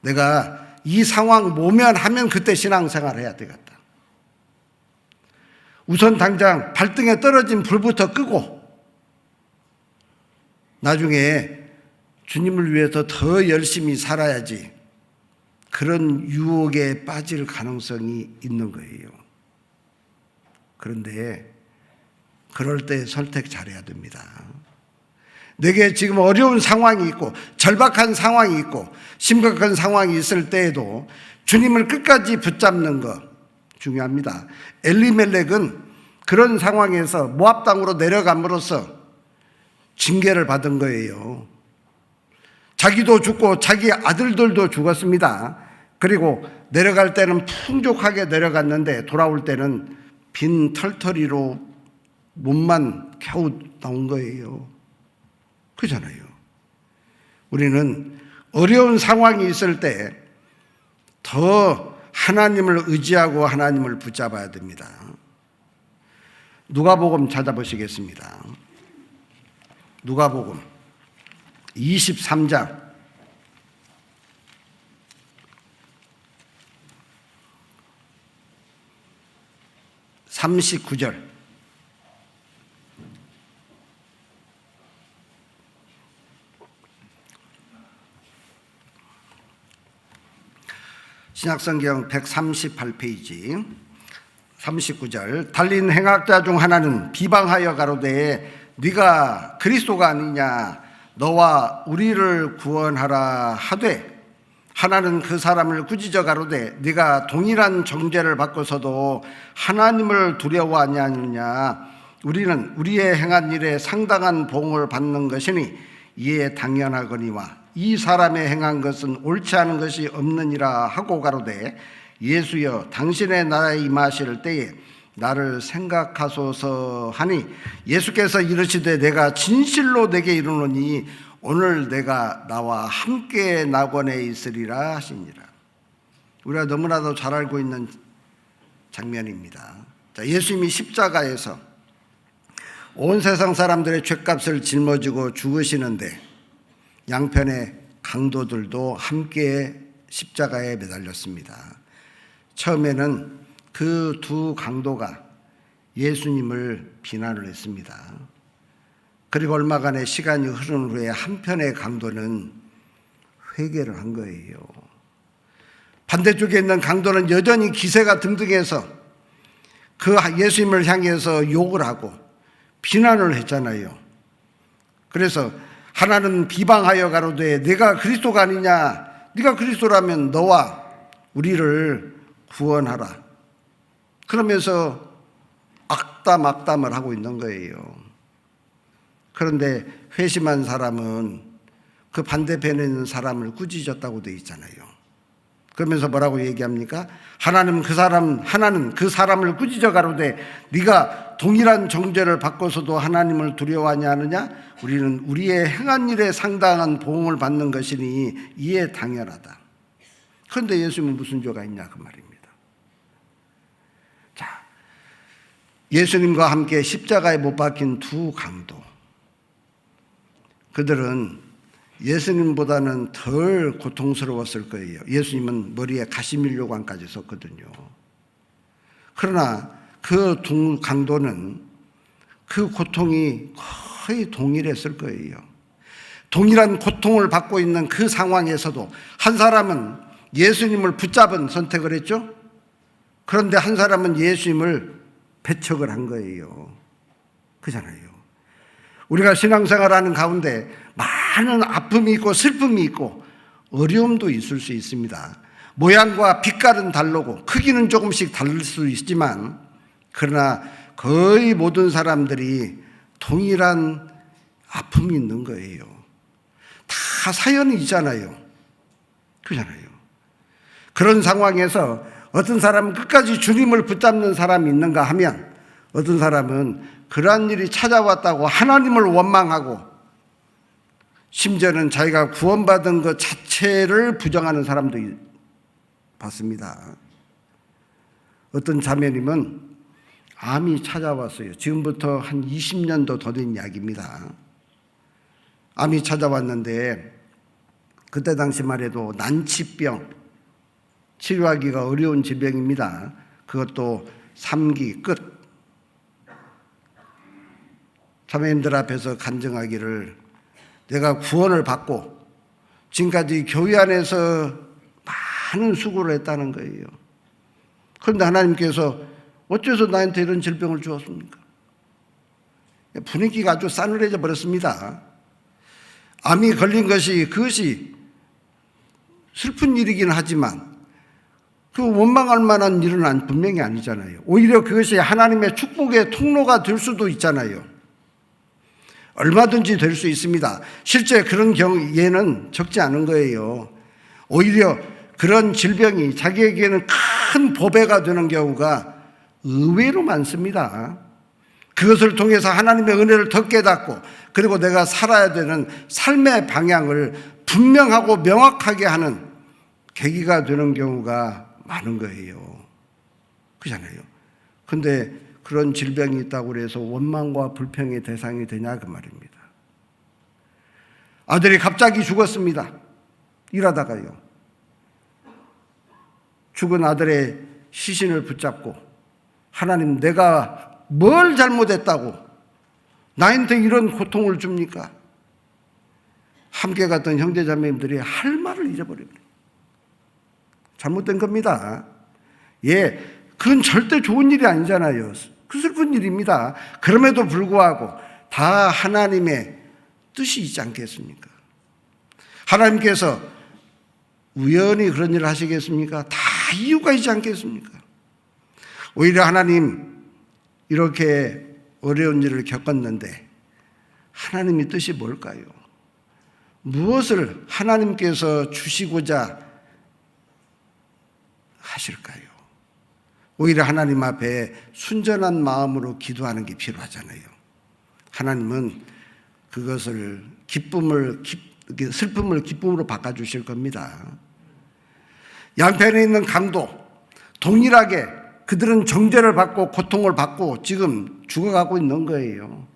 내가 이 상황 모면하면 그때 신앙생활 해야 되겠다. 우선 당장 발등에 떨어진 불부터 끄고 나중에 주님을 위해서 더 열심히 살아야지, 그런 유혹에 빠질 가능성이 있는 거예요. 그런데 그럴 때 선택 잘해야 됩니다. 내게 지금 어려운 상황이 있고 절박한 상황이 있고 심각한 상황이 있을 때에도 주님을 끝까지 붙잡는 것 중요합니다. 엘리멜렉은 그런 상황에서 모압 땅으로 내려감으로써 징계를 받은 거예요. 자기도 죽고 자기 아들들도 죽었습니다. 그리고 내려갈 때는 풍족하게 내려갔는데 돌아올 때는 빈 털터리로 몸만 겨우 나온 거예요. 그렇잖아요. 우리는 어려운 상황이 있을 때 더 하나님을 의지하고 하나님을 붙잡아야 됩니다. 누가복음 찾아보시겠습니다. 누가복음 23장 39절. 신약성경 138페이지 39절. 달린 행악자 중 하나는 비방하여 가로되 네가 그리스도가 아니냐, 너와 우리를 구원하라 하되, 하나는 그 사람을 꾸짖어 가로되 네가 동일한 정죄를 받고서도 하나님을 두려워하지 않느냐. 우리는 우리의 행한 일에 상당한 보응을 받는 것이니 이에 당연하거니와 이 사람의 행한 것은 옳지 않은 것이 없느니라 하고 가로되 예수여 당신의 나라에 임하실 때에 나를 생각하소서 하니, 예수께서 이르시되 내가 진실로 내게 이르노니 오늘 내가 나와 함께 낙원에 있으리라 하시니라. 우리가 너무나도 잘 알고 있는 장면입니다. 자, 예수님이 십자가에서 온 세상 사람들의 죄값을 짊어지고 죽으시는데 양편의 강도들도 함께 십자가에 매달렸습니다. 처음에는 그 두 강도가 예수님을 비난을 했습니다. 그리고 얼마간의 시간이 흐른 후에 한편의 강도는 회개를 한 거예요. 반대쪽에 있는 강도는 여전히 기세가 등등해서 그 예수님을 향해서 욕을 하고 비난을 했잖아요. 그래서 하나는 비방하여 가로되 네가 그리스도가 아니냐, 네가 그리스도라면 너와 우리를 구원하라, 그러면서 악담을 하고 있는 거예요. 그런데 회심한 사람은 그 반대편에 있는 사람을 꾸짖었다고 되어 있잖아요. 그러면서 뭐라고 얘기합니까? 하나는 그 사람을 꾸짖어 가로되 네가 동일한 정죄를 받고서도 하나님을 두려워하지 않느냐? 우리는 우리의 행한 일에 상당한 보응을 받는 것이니 이에 당연하다. 그런데 예수님은 무슨 죄가 있냐 그 말입니다. 자, 예수님과 함께 십자가에 못 박힌 두 강도, 그들은 예수님보다는 덜 고통스러웠을 거예요. 예수님은 머리에 가시밀려관까지 썼거든요. 그러나 그 두 강도는 그 고통이 거의 동일했을 거예요. 동일한 고통을 받고 있는 그 상황에서도 한 사람은 예수님을 붙잡은 선택을 했죠. 그런데 한 사람은 예수님을 배척을 한 거예요. 그잖아요. 우리가 신앙생활하는 가운데 많은 아픔이 있고 슬픔이 있고 어려움도 있을 수 있습니다. 모양과 빛깔은 다르고 크기는 조금씩 다를 수 있지만 그러나 거의 모든 사람들이 동일한 아픔이 있는 거예요. 다 사연이 있잖아요. 그렇잖아요. 그런 상황에서 어떤 사람은 끝까지 주님을 붙잡는 사람이 있는가 하면 어떤 사람은 그러한 일이 찾아왔다고 하나님을 원망하고 심지어는 자기가 구원받은 것 자체를 부정하는 사람도 봤습니다. 어떤 자매님은 암이 찾아왔어요. 지금부터 한 20년도 더 된 이야기입니다. 암이 찾아왔는데 그때 당시만 해도 난치병, 치료하기가 어려운 질병입니다. 그것도 3기 끝. 자매님들 앞에서 간증하기를 내가 구원을 받고 지금까지 교회 안에서 많은 수고를 했다는 거예요. 그런데 하나님께서 어째서 나한테 이런 질병을 주었습니까? 분위기가 아주 싸늘해져 버렸습니다. 암이 걸린 그것이 슬픈 일이긴 하지만 그 원망할 만한 일은 분명히 아니잖아요. 오히려 그것이 하나님의 축복의 통로가 될 수도 있잖아요. 얼마든지 될 수 있습니다. 실제 그런 예는 적지 않은 거예요. 오히려 그런 질병이 자기에게는 큰 보배가 되는 경우가 의외로 많습니다. 그것을 통해서 하나님의 은혜를 더 깨닫고 그리고 내가 살아야 되는 삶의 방향을 분명하고 명확하게 하는 계기가 되는 경우가 많은 거예요. 그렇잖아요. 근데 그런 질병이 있다고 해서 원망과 불평의 대상이 되냐 그 말입니다. 아들이 갑자기 죽었습니다. 일하다가요. 죽은 아들의 시신을 붙잡고 하나님 내가 뭘 잘못했다고 나한테 이런 고통을 줍니까? 함께 갔던 형제자매님들이 할 말을 잃어버립니다. 잘못된 겁니다. 예, 그건 절대 좋은 일이 아니잖아요. 그 슬픈 일입니다. 그럼에도 불구하고 다 하나님의 뜻이 있지 않겠습니까? 하나님께서 우연히 그런 일을 하시겠습니까? 다 이유가 있지 않겠습니까? 오히려 하나님 이렇게 어려운 일을 겪었는데 하나님의 뜻이 뭘까요? 무엇을 하나님께서 주시고자 하실까요? 오히려 하나님 앞에 순전한 마음으로 기도하는 게 필요하잖아요. 하나님은 그것을 슬픔을 기쁨으로 바꿔주실 겁니다. 양편에 있는 강도 동일하게 그들은 정죄를 받고 고통을 받고 지금 죽어가고 있는 거예요.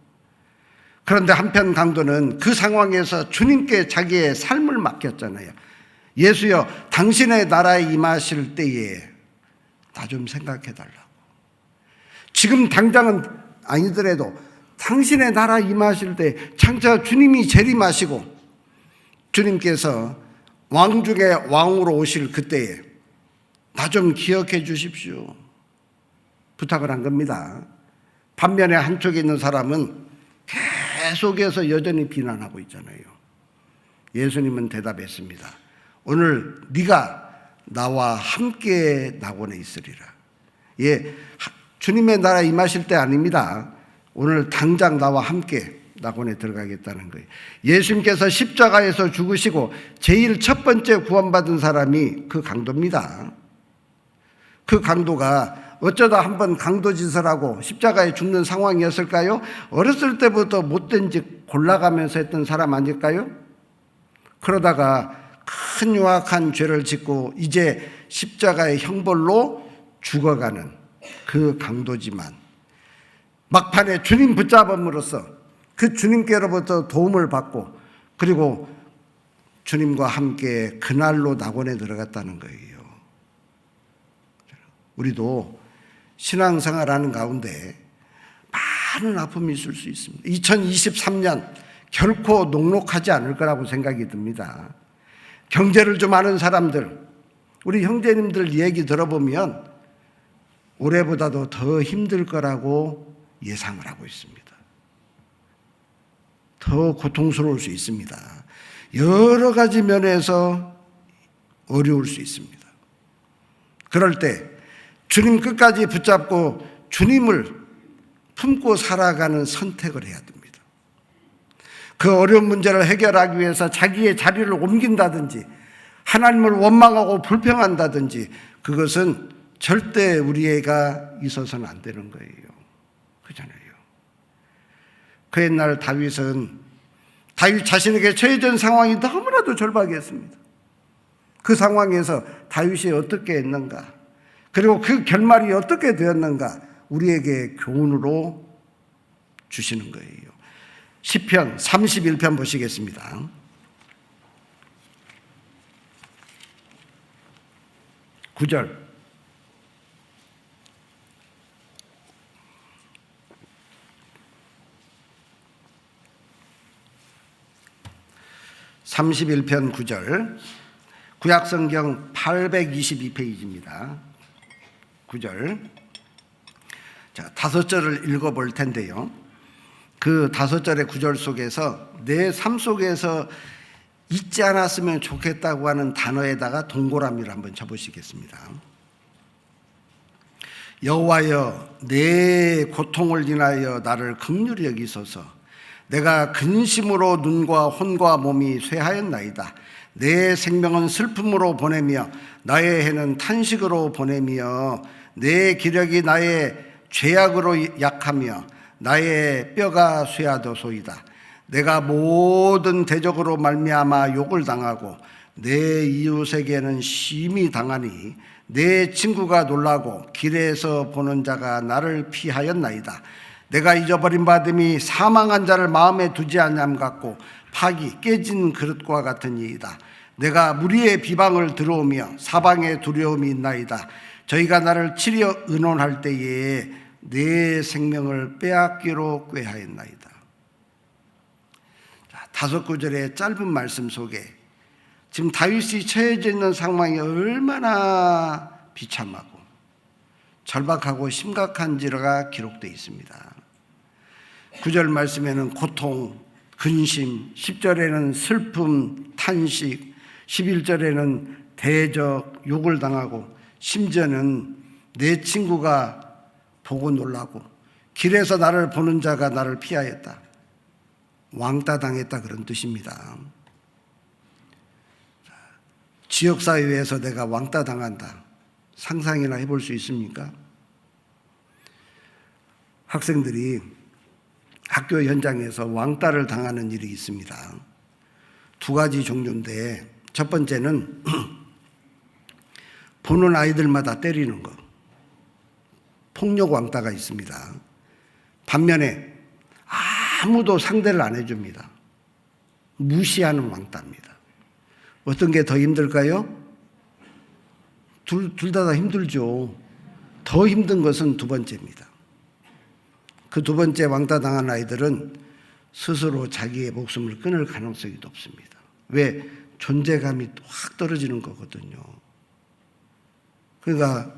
그런데 한편 강도는 그 상황에서 주님께 자기의 삶을 맡겼잖아요. 예수여 당신의 나라에 임하실 때에 나 좀 생각해 달라고. 지금 당장은 아니더라도 당신의 나라 임하실 때 장차 주님이 재림하시고 주님께서 왕 중에 왕으로 오실 그때에 나 좀 기억해 주십시오. 부탁을 한 겁니다. 반면에 한쪽에 있는 사람은 계속해서 여전히 비난하고 있잖아요. 예수님은 대답했습니다. 오늘 네가 나와 함께 낙원에 있으리라. 예, 주님의 나라 임하실 때 아닙니다. 오늘 당장 나와 함께 낙원에 들어가겠다는 거예요. 예수님께서 십자가에서 죽으시고 제일 첫 번째 구원받은 사람이 그 강도입니다. 그 강도가 어쩌다 한번 강도짓을 하고 십자가에 죽는 상황이었을까요? 어렸을 때부터 못된 짓 골라가면서 했던 사람 아닐까요? 그러다가 큰 유악한 죄를 짓고 이제 십자가의 형벌로 죽어가는 그 강도지만 막판에 주님 붙잡음으로써 그 주님께로부터 도움을 받고 그리고 주님과 함께 그날로 낙원에 들어갔다는 거예요. 우리도 신앙생활하는 가운데 많은 아픔이 있을 수 있습니다. 2023년 결코 녹록하지 않을 거라고 생각이 듭니다. 경제를 좀 아는 사람들, 우리 형제님들 얘기 들어보면 올해보다도 더 힘들 거라고 예상을 하고 있습니다. 더 고통스러울 수 있습니다. 여러 가지 면에서 어려울 수 있습니다. 그럴 때 주님 끝까지 붙잡고 주님을 품고 살아가는 선택을 해야 됩니다. 그 어려운 문제를 해결하기 위해서 자기의 자리를 옮긴다든지 하나님을 원망하고 불평한다든지 그것은 절대 우리가 있어서는 안 되는 거예요. 그렇잖아요. 그 옛날 다윗 자신에게 처해진 상황이 너무나도 절박했습니다. 그 상황에서 다윗이 어떻게 했는가, 그리고 그 결말이 어떻게 되었는가 우리에게 교훈으로 주시는 거예요. 시편 31편 보시겠습니다. 9절. 31편 9절, 구약성경 822페이지입니다. 9절. 자, 5절을 읽어볼 텐데요. 그 5절의 9절 속에서 내 삶 속에서 잊지 않았으면 좋겠다고 하는 단어에다가 동그라미를 한번 쳐보시겠습니다. 여호와여, 내 고통을 인하여 나를 긍휼히 여기소서. 내가 근심으로 눈과 혼과 몸이 쇠하였나이다. 내 생명은 슬픔으로 보내며 나의 해는 탄식으로 보내며 내 기력이 나의 죄악으로 약하며 나의 뼈가 쇠하도소이다. 내가 모든 대적으로 말미암아 욕을 당하고 내 이웃에게는 심히 당하니 내 친구가 놀라고 길에서 보는 자가 나를 피하였나이다. 내가 잊어버린 바됨이 사망한 자를 마음에 두지 아니함 같고 팍이 깨진 그릇과 같으니이다. 내가 무리의 비방을 들어오며 사방에 두려움이 있나이다. 저희가 나를 치려 의논할 때에 내 생명을 빼앗기로 꾀하였나이다. 5구절의 짧은 말씀 속에 지금 다윗이 처해져 있는 상황이 얼마나 비참하고 절박하고 심각한지가 기록되어 있습니다. 9절 말씀에는 고통, 근심, 10절에는 슬픔, 탄식, 11절에는 대적, 욕을 당하고 심지어는 내 친구가 보고 놀라고 길에서 나를 보는 자가 나를 피하였다. 왕따 당했다 그런 뜻입니다. 지역사회에서 내가 왕따 당한다. 상상이나 해볼 수 있습니까? 학생들이 학교 현장에서 왕따를 당하는 일이 있습니다. 2가지 종류인데 첫 번째는 보는 아이들마다 때리는 거. 폭력 왕따가 있습니다. 반면에 아무도 상대를 안 해줍니다. 무시하는 왕따입니다. 어떤 게 더 힘들까요? 둘 다 힘들죠. 더 힘든 것은 2번째입니다. 그 2번째 왕따 당한 아이들은 스스로 자기의 목숨을 끊을 가능성이 높습니다. 왜? 존재감이 확 떨어지는 거거든요. 그러니까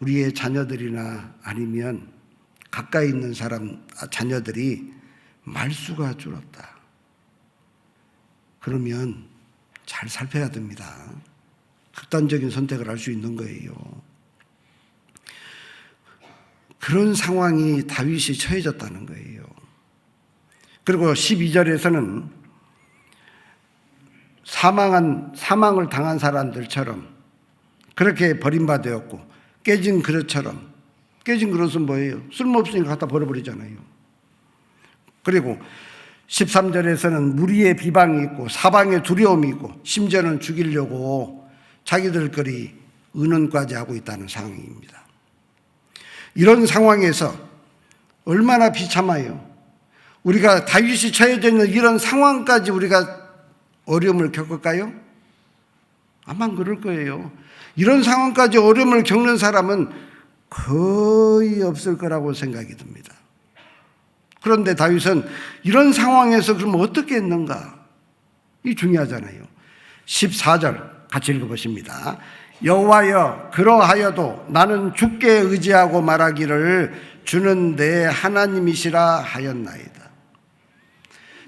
우리의 자녀들이나 아니면 가까이 있는 사람, 자녀들이 말수가 줄었다. 그러면 잘 살펴야 됩니다. 극단적인 선택을 할 수 있는 거예요. 그런 상황이 다윗이 처해졌다는 거예요. 그리고 12절에서는 사망을 당한 사람들처럼 그렇게 버림받았고 깨진 그릇처럼, 깨진 그릇은 뭐예요? 쓸모없으니까 갖다 버려버리잖아요. 그리고 13절에서는 무리의 비방이 있고 사방에 두려움이 있고 심지어는 죽이려고 자기들끼리 의논까지 하고 있다는 상황입니다. 이런 상황에서 얼마나 비참해요. 우리가 다윗이 처해져 있는 이런 상황까지 우리가 어려움을 겪을까요? 아마 그럴 거예요. 이런 상황까지 어려움을 겪는 사람은 거의 없을 거라고 생각이 듭니다. 그런데 다윗은 이런 상황에서 그럼 어떻게 했는가? 이 중요하잖아요. 14절 같이 읽어보십니다. 여호와여, 그러하여도 나는 주께 의지하고 말하기를 주는 내 하나님이시라 하였나이다.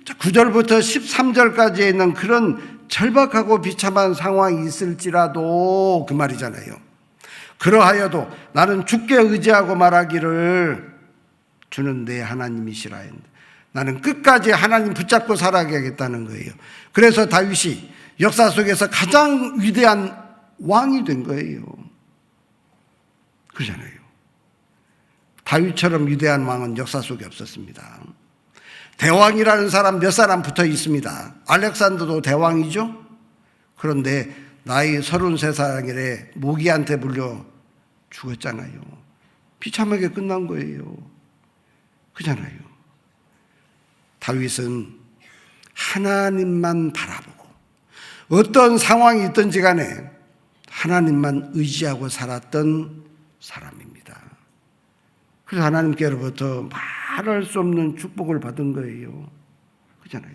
9절부터 13절까지에 있는 그런 절박하고 비참한 상황이 있을지라도 그 말이잖아요. 그러하여도 나는 주께 의지하고 말하기를 주는 내 하나님이시라 했는데, 나는 끝까지 하나님 붙잡고 살아가겠다는 거예요. 그래서 다윗이 역사 속에서 가장 위대한 왕이 된 거예요. 그러잖아요. 다윗처럼 위대한 왕은 역사 속에 없었습니다. 대왕이라는 사람 몇 사람 붙어 있습니다. 알렉산더도 대왕이죠. 그런데 나이 33살에 모기한테 물려 죽었잖아요. 비참하게 끝난 거예요. 그잖아요. 다윗은 하나님만 바라보고 어떤 상황이 있든지 간에 하나님만 의지하고 살았던 사람입니다. 그래서 하나님께로부터 말할 수 없는 축복을 받은 거예요. 그잖아요.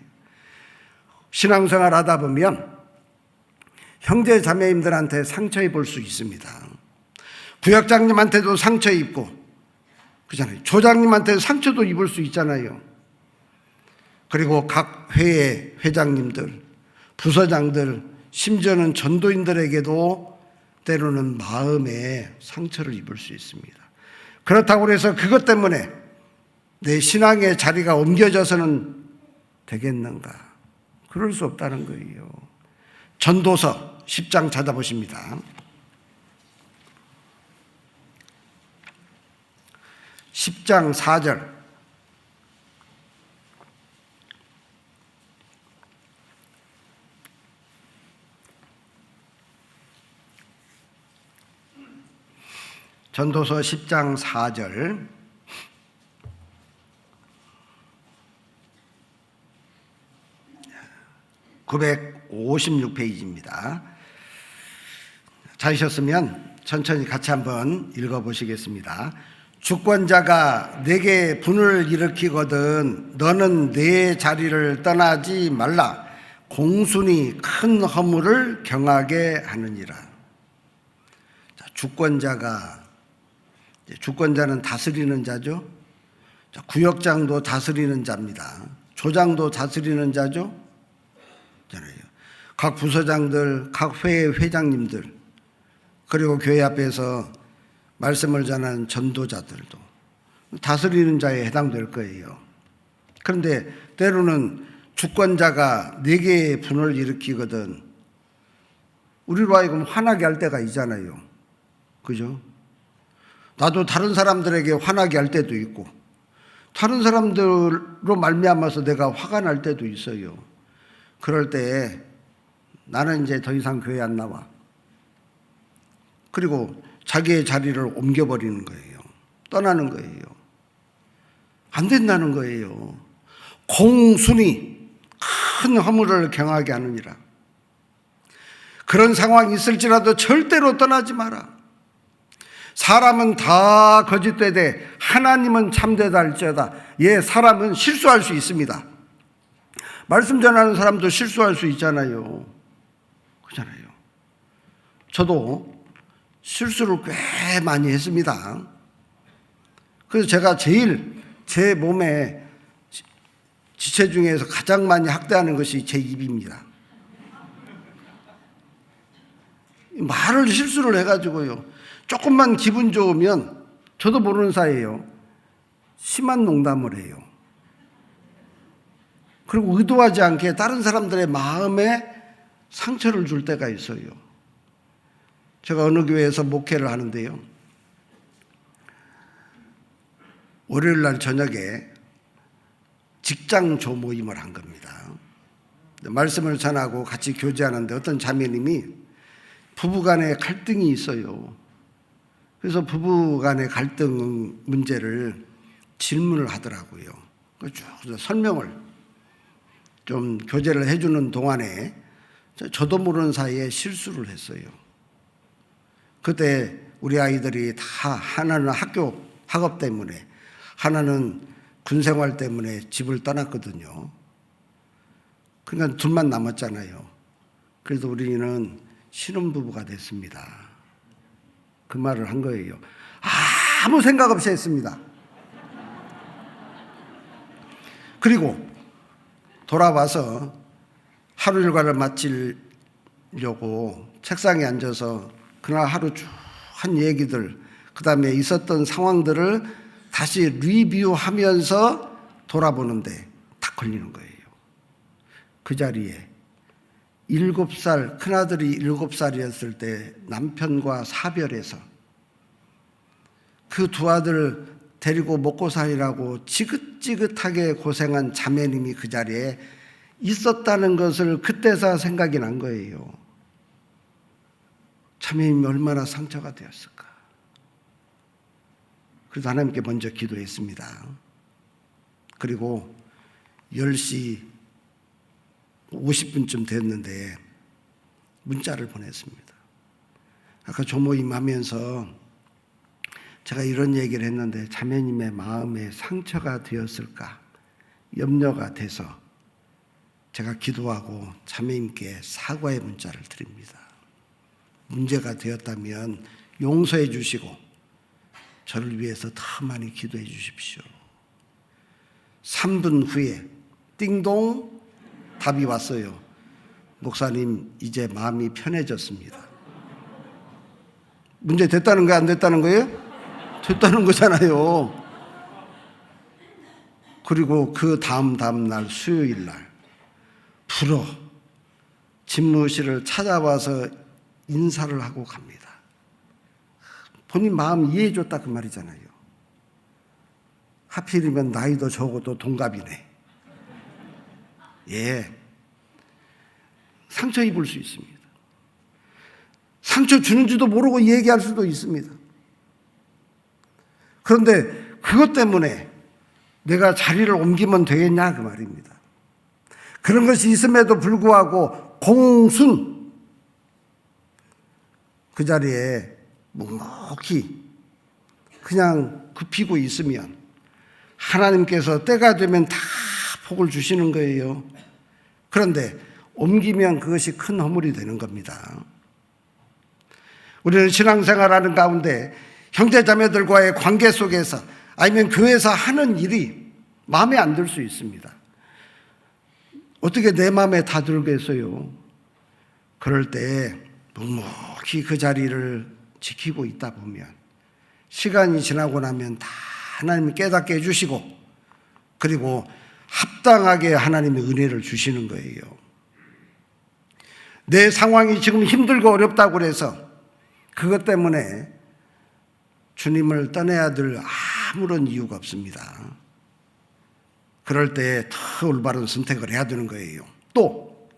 신앙생활 하다 보면 형제 자매님들한테 상처 입을 수 있습니다. 구역장님한테도 상처 입고, 그잖아요. 조장님한테 상처도 입을 수 있잖아요. 그리고 각 회의 회장님들, 부서장들, 심지어는 전도인들에게도 때로는 마음에 상처를 입을 수 있습니다. 그렇다고 해서 그것 때문에 내 신앙의 자리가 옮겨져서는 되겠는가? 그럴 수 없다는 거예요. 전도서 10장 찾아보십니다. 10장 4절. 전도서 10장 4절. (956페이지입니다) 찾으셨으면 천천히 같이 한번 읽어보시겠습니다. 주권자가 내게 분을 일으키거든 너는 내 자리를 떠나지 말라. 공순이 큰 허물을 경하게 하느니라. 주권자는 다스리는 자죠. 구역장도 다스리는 자입니다. 조장도 다스리는 자죠. 각 부서장들, 각 회의 회장님들, 그리고 교회 앞에서 말씀을 전하는 전도자들도 다스리는 자에 해당될 거예요. 그런데 때로는 주권자가 내게 분을 일으키거든 우리로 하여금 화나게 할 때가 있잖아요. 그죠? 나도 다른 사람들에게 화나게 할 때도 있고 다른 사람들로 말미암아서 내가 화가 날 때도 있어요. 그럴 때 나는 이제 더 이상 교회 안 나와. 그리고 자기의 자리를 옮겨버리는 거예요. 떠나는 거예요. 안 된다는 거예요. 공순이 큰 허물을 경하게 하느니라. 그런 상황이 있을지라도 절대로 떠나지 마라. 사람은 다 거짓되되 하나님은 참되다 할지어다. 예, 사람은 실수할 수 있습니다. 말씀 전하는 사람도 실수할 수 있잖아요. 그렇잖아요. 저도 실수를 꽤 많이 했습니다. 그래서 제가 제일 제 몸에 지체 중에서 가장 많이 학대하는 것이 제 입입니다. 말을 실수를 해가지고요. 조금만 기분 좋으면 저도 모르는 사이에요. 심한 농담을 해요. 그리고 의도하지 않게 다른 사람들의 마음에 상처를 줄 때가 있어요. 제가 어느 교회에서 목회를 하는데요. 월요일 날 저녁에 직장 조모임을 한 겁니다. 말씀을 전하고 같이 교제하는데 어떤 자매님이 부부간에 갈등이 있어요. 그래서 부부간의 갈등 문제를 질문을 하더라고요. 쭉 설명을 좀 교제를 해주는 동안에 저도 모르는 사이에 실수를 했어요. 그때 우리 아이들이 다 하나는 학업 때문에, 하나는 군 생활 때문에 집을 떠났거든요. 그러니까 둘만 남았잖아요. 그래서 우리는 신혼부부가 됐습니다. 그 말을 한 거예요. 아무 생각 없이 했습니다. 그리고 돌아와서 하루 일과를 마치려고 책상에 앉아서 그날 하루 쭉 한 얘기들, 그 다음에 있었던 상황들을 다시 리뷰하면서 돌아보는데 다 걸리는 거예요. 그 자리에 7살, 큰아들이 7살이었을 때 남편과 사별해서 그 두 아들 데리고 먹고 살이라고 지긋지긋하게 고생한 자매님이 그 자리에 있었다는 것을 그때서 생각이 난 거예요. 자매님이 얼마나 상처가 되었을까. 그래서 하나님께 먼저 기도했습니다. 그리고 10시 50분쯤 됐는데 문자를 보냈습니다. 아까 조모임 하면서 제가 이런 얘기를 했는데 자매님의 마음에 상처가 되었을까 염려가 돼서 제가 기도하고 자매님께 사과의 문자를 드립니다. 문제가 되었다면 용서해 주시고 저를 위해서 더 많이 기도해 주십시오. 3분 후에 띵동 답이 왔어요. 목사님, 이제 마음이 편해졌습니다. 문제 됐다는 거예요? 안 됐다는 거예요? 됐다는 거잖아요. 그리고 그 다음 날 수요일 날 불어 집무실을 찾아와서 인사를 하고 갑니다. 본인 마음 이해해 줬다 그 말이잖아요. 하필이면 나이도 적어도 동갑이네. 예, 상처 입을 수 있습니다. 상처 주는지도 모르고 얘기할 수도 있습니다. 그런데 그것 때문에 내가 자리를 옮기면 되겠냐 그 말입니다. 그런 것이 있음에도 불구하고 공순 그 자리에 묵묵히 그냥 굽히고 있으면 하나님께서 때가 되면 다 복을 주시는 거예요. 그런데 옮기면 그것이 큰 허물이 되는 겁니다. 우리는 신앙생활하는 가운데 형제자매들과의 관계 속에서 아니면 교회에서 하는 일이 마음에 안 들 수 있습니다. 어떻게 내 마음에 다 들겠어요? 그럴 때 묵묵히 그 자리를 지키고 있다 보면 시간이 지나고 나면 다 하나님이 깨닫게 해주시고 그리고 합당하게 하나님의 은혜를 주시는 거예요. 내 상황이 지금 힘들고 어렵다고 해서 그것 때문에 주님을 떠나야 될 아무런 이유가 없습니다. 그럴 때 더 올바른 선택을 해야 되는 거예요. 또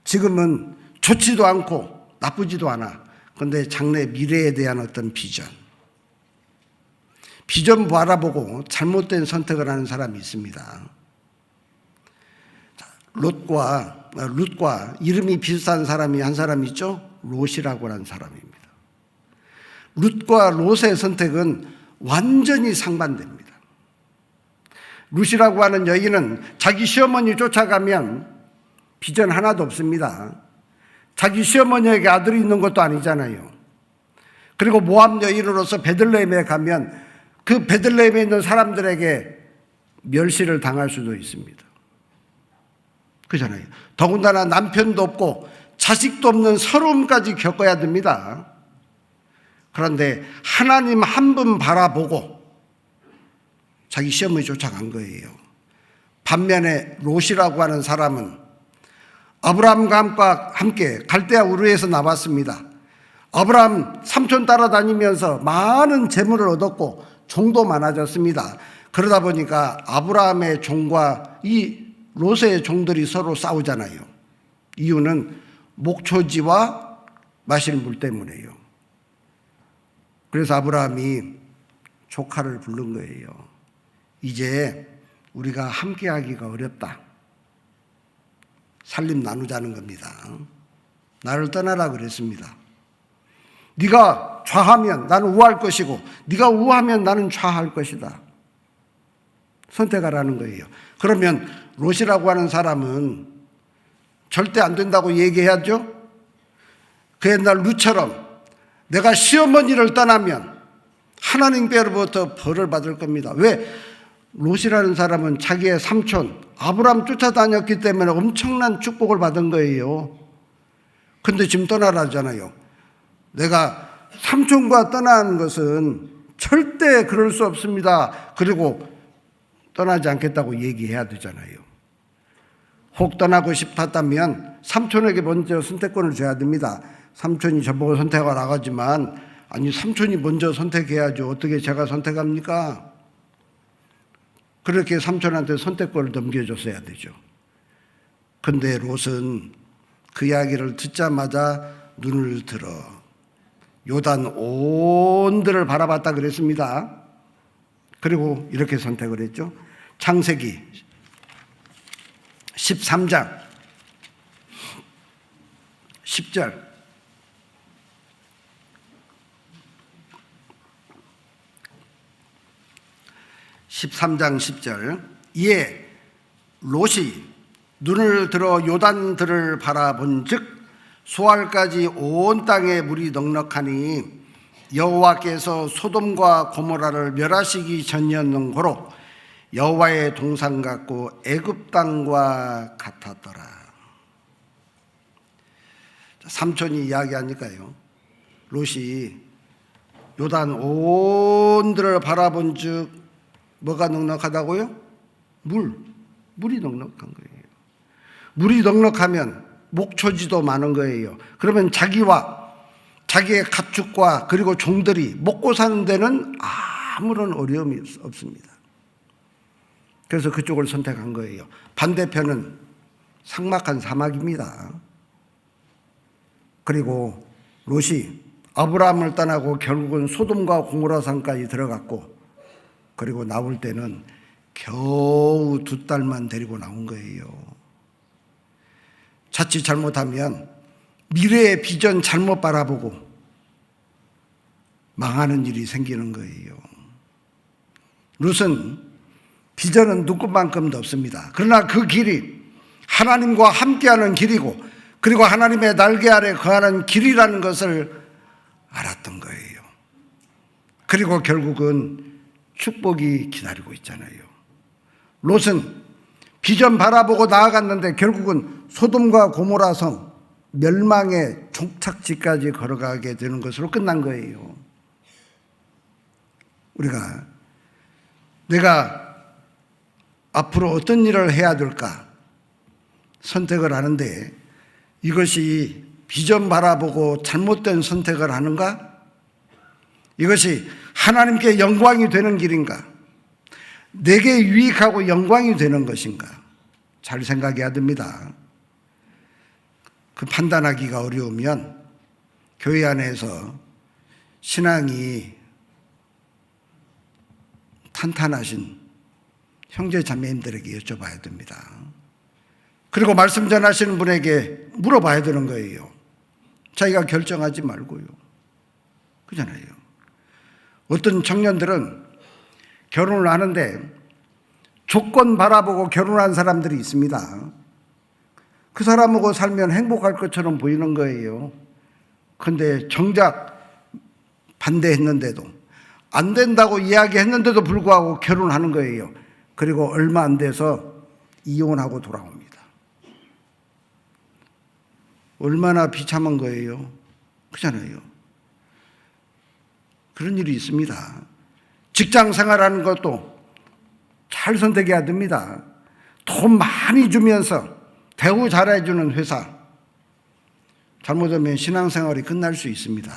지금은 좋지도 않고 나쁘지도 않아. 그런데 장래 미래에 대한 어떤 비전 바라보고 잘못된 선택을 하는 사람이 있습니다. 룻과 이름이 비슷한 사람이 한 사람 있죠? 롯이라고 하는 사람입니다. 룻과 롯의 선택은 완전히 상반됩니다. 룻이라고 하는 여인은 자기 시어머니 쫓아가면 비전 하나도 없습니다. 자기 시어머니에게 아들이 있는 것도 아니잖아요. 그리고 모압 여인으로서 베들레헴에 가면 그 베들레헴에 있는 사람들에게 멸시를 당할 수도 있습니다. 그렇잖아요. 더군다나 남편도 없고 자식도 없는 서러움까지 겪어야 됩니다. 그런데 하나님 한 분 바라보고 자기 시어머니 쫓아간 거예요. 반면에 롯이라고 하는 사람은 아브라함과 함께 갈대아 우르에서 나왔습니다. 아브라함 삼촌 따라다니면서 많은 재물을 얻었고 종도 많아졌습니다. 그러다 보니까 아브라함의 종과 이 롯의 종들이 서로 싸우잖아요. 이유는 목초지와 마실 물 때문에요. 그래서 아브라함이 조카를 부른 거예요. 이제 우리가 함께하기가 어렵다. 살림 나누자는 겁니다. 나를 떠나라 그랬습니다. 네가 좌하면 나는 우할 것이고 네가 우하면 나는 좌할 것이다. 선택하라는 거예요. 그러면 롯이라고 하는 사람은 절대 안 된다고 얘기해야죠. 그 옛날 룻처럼 내가 시어머니를 떠나면 하나님께로부터 벌을 받을 겁니다. 왜? 롯이라는 사람은 자기의 삼촌 아브람 쫓아다녔기 때문에 엄청난 축복을 받은 거예요. 근데 지금 떠나라잖아요. 내가 삼촌과 떠나는 것은 절대 그럴 수 없습니다. 그리고 떠나지 않겠다고 얘기해야 되잖아요. 혹 떠나고 싶었다면 삼촌에게 먼저 선택권을 줘야 됩니다. 삼촌이 저보고 선택하라고 하지만 아니 삼촌이 먼저 선택해야죠. 어떻게 제가 선택합니까? 그렇게 삼촌한테 선택권을 넘겨줬어야 되죠. 근데 롯은 그 이야기를 듣자마자 눈을 들어 요단 온들을 바라봤다 그랬습니다. 그리고 이렇게 선택을 했죠. 창세기 13장 10절 이에 롯이 눈을 들어 요단들을 바라본즉 소알까지 온 땅에 물이 넉넉하니 여호와께서 소돔과 고모라를 멸하시기 전이었는고로 여호와의 동산 같고 애굽 땅과 같았더라. 삼촌이 이야기하니까요. 롯이 요단 온들을 바라본즉 뭐가 넉넉하다고요? 물이 넉넉한 거예요. 물이 넉넉하면 목초지도 많은 거예요. 그러면 자기와 자기의 가축과 그리고 종들이 먹고 사는 데는 아무런 어려움이 없습니다. 그래서 그쪽을 선택한 거예요. 반대편은 삭막한 사막입니다. 그리고 롯이 아브라함을 떠나고 결국은 소돔과 고모라 산까지 들어갔고 그리고 나올 때는 겨우 2딸만 데리고 나온 거예요. 자칫 잘못하면 미래의 비전 잘못 바라보고 망하는 일이 생기는 거예요. 롯은 비전은 누구만큼도 없습니다. 그러나 그 길이 하나님과 함께하는 길이고 그리고 하나님의 날개 아래 거하는 길이라는 것을 알았던 거예요. 그리고 결국은 축복이 기다리고 있잖아요. 롯은 비전 바라보고 나아갔는데 결국은 소돔과 고모라 성 멸망의 종착지까지 걸어가게 되는 것으로 끝난 거예요. 우리가 내가 앞으로 어떤 일을 해야 될까 선택을 하는데 이것이 비전 바라보고 잘못된 선택을 하는가? 이것이 하나님께 영광이 되는 길인가? 내게 유익하고 영광이 되는 것인가? 잘 생각해야 됩니다. 그 판단하기가 어려우면 교회 안에서 신앙이 탄탄하신 형제 자매님들에게 여쭤봐야 됩니다. 그리고 말씀 전하시는 분에게 물어봐야 되는 거예요. 자기가 결정하지 말고요. 그잖아요. 어떤 청년들은 결혼을 하는데 조건 바라보고 결혼한 사람들이 있습니다. 그 사람하고 살면 행복할 것처럼 보이는 거예요. 그런데 정작 반대했는데도 안 된다고 이야기했는데도 불구하고 결혼하는 거예요. 그리고 얼마 안 돼서 이혼하고 돌아옵니다. 얼마나 비참한 거예요. 그렇잖아요. 그런 일이 있습니다. 직장 생활하는 것도 잘 선택해야 됩니다. 돈 많이 주면서 대우 잘해주는 회사, 잘못하면 신앙생활이 끝날 수 있습니다.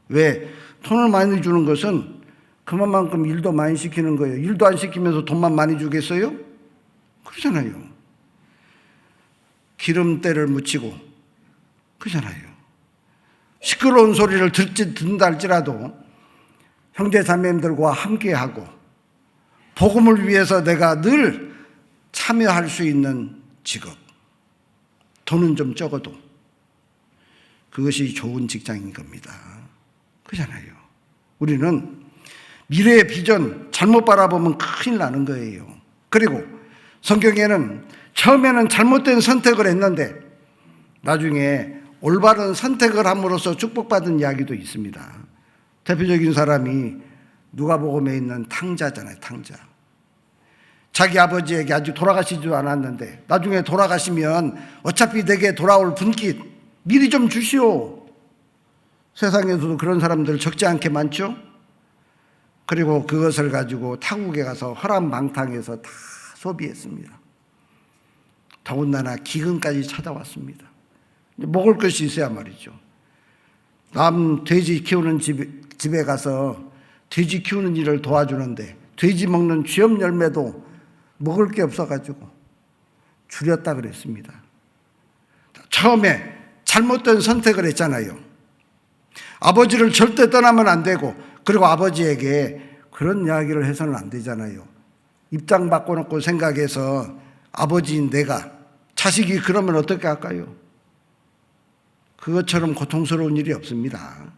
왜? 돈을 많이 주는 것은 그만큼 일도 많이 시키는 거예요. 일도 안 시키면서 돈만 많이 주겠어요? 그러잖아요. 기름때를 묻히고 그러잖아요. 시끄러운 소리를 듣는다 할지라도 형제 자매님들과 함께하고 복음을 위해서 내가 늘 참여할 수 있는 직업, 돈은 좀 적어도 그것이 좋은 직장인 겁니다. 그렇잖아요. 우리는 미래의 비전 잘못 바라보면 큰일 나는 거예요. 그리고 성경에는 처음에는 잘못된 선택을 했는데 나중에 올바른 선택을 함으로써 축복받은 이야기도 있습니다. 대표적인 사람이 누가복음에 있는 탕자잖아요. 탕자. 자기 아버지에게 아직 돌아가시지도 않았는데 나중에 돌아가시면 어차피 내게 돌아올 분깃 미리 좀 주시오. 세상에서도 그런 사람들 적지 않게 많죠. 그리고 그것을 가지고 타국에 가서 허람방탕해서 다 소비했습니다. 더군다나 기근까지 찾아왔습니다. 먹을 것이 있어야 말이죠. 남 돼지 키우는 집에 가서 돼지 키우는 일을 도와주는데 돼지 먹는 쥐염 열매도 먹을 게 없어가지고 줄였다 그랬습니다. 처음에 잘못된 선택을 했잖아요. 아버지를 절대 떠나면 안 되고, 그리고 아버지에게 그런 이야기를 해서는 안 되잖아요. 입장 바꿔놓고 생각해서 아버지인 내가 자식이 그러면 어떻게 할까요? 그것처럼 고통스러운 일이 없습니다.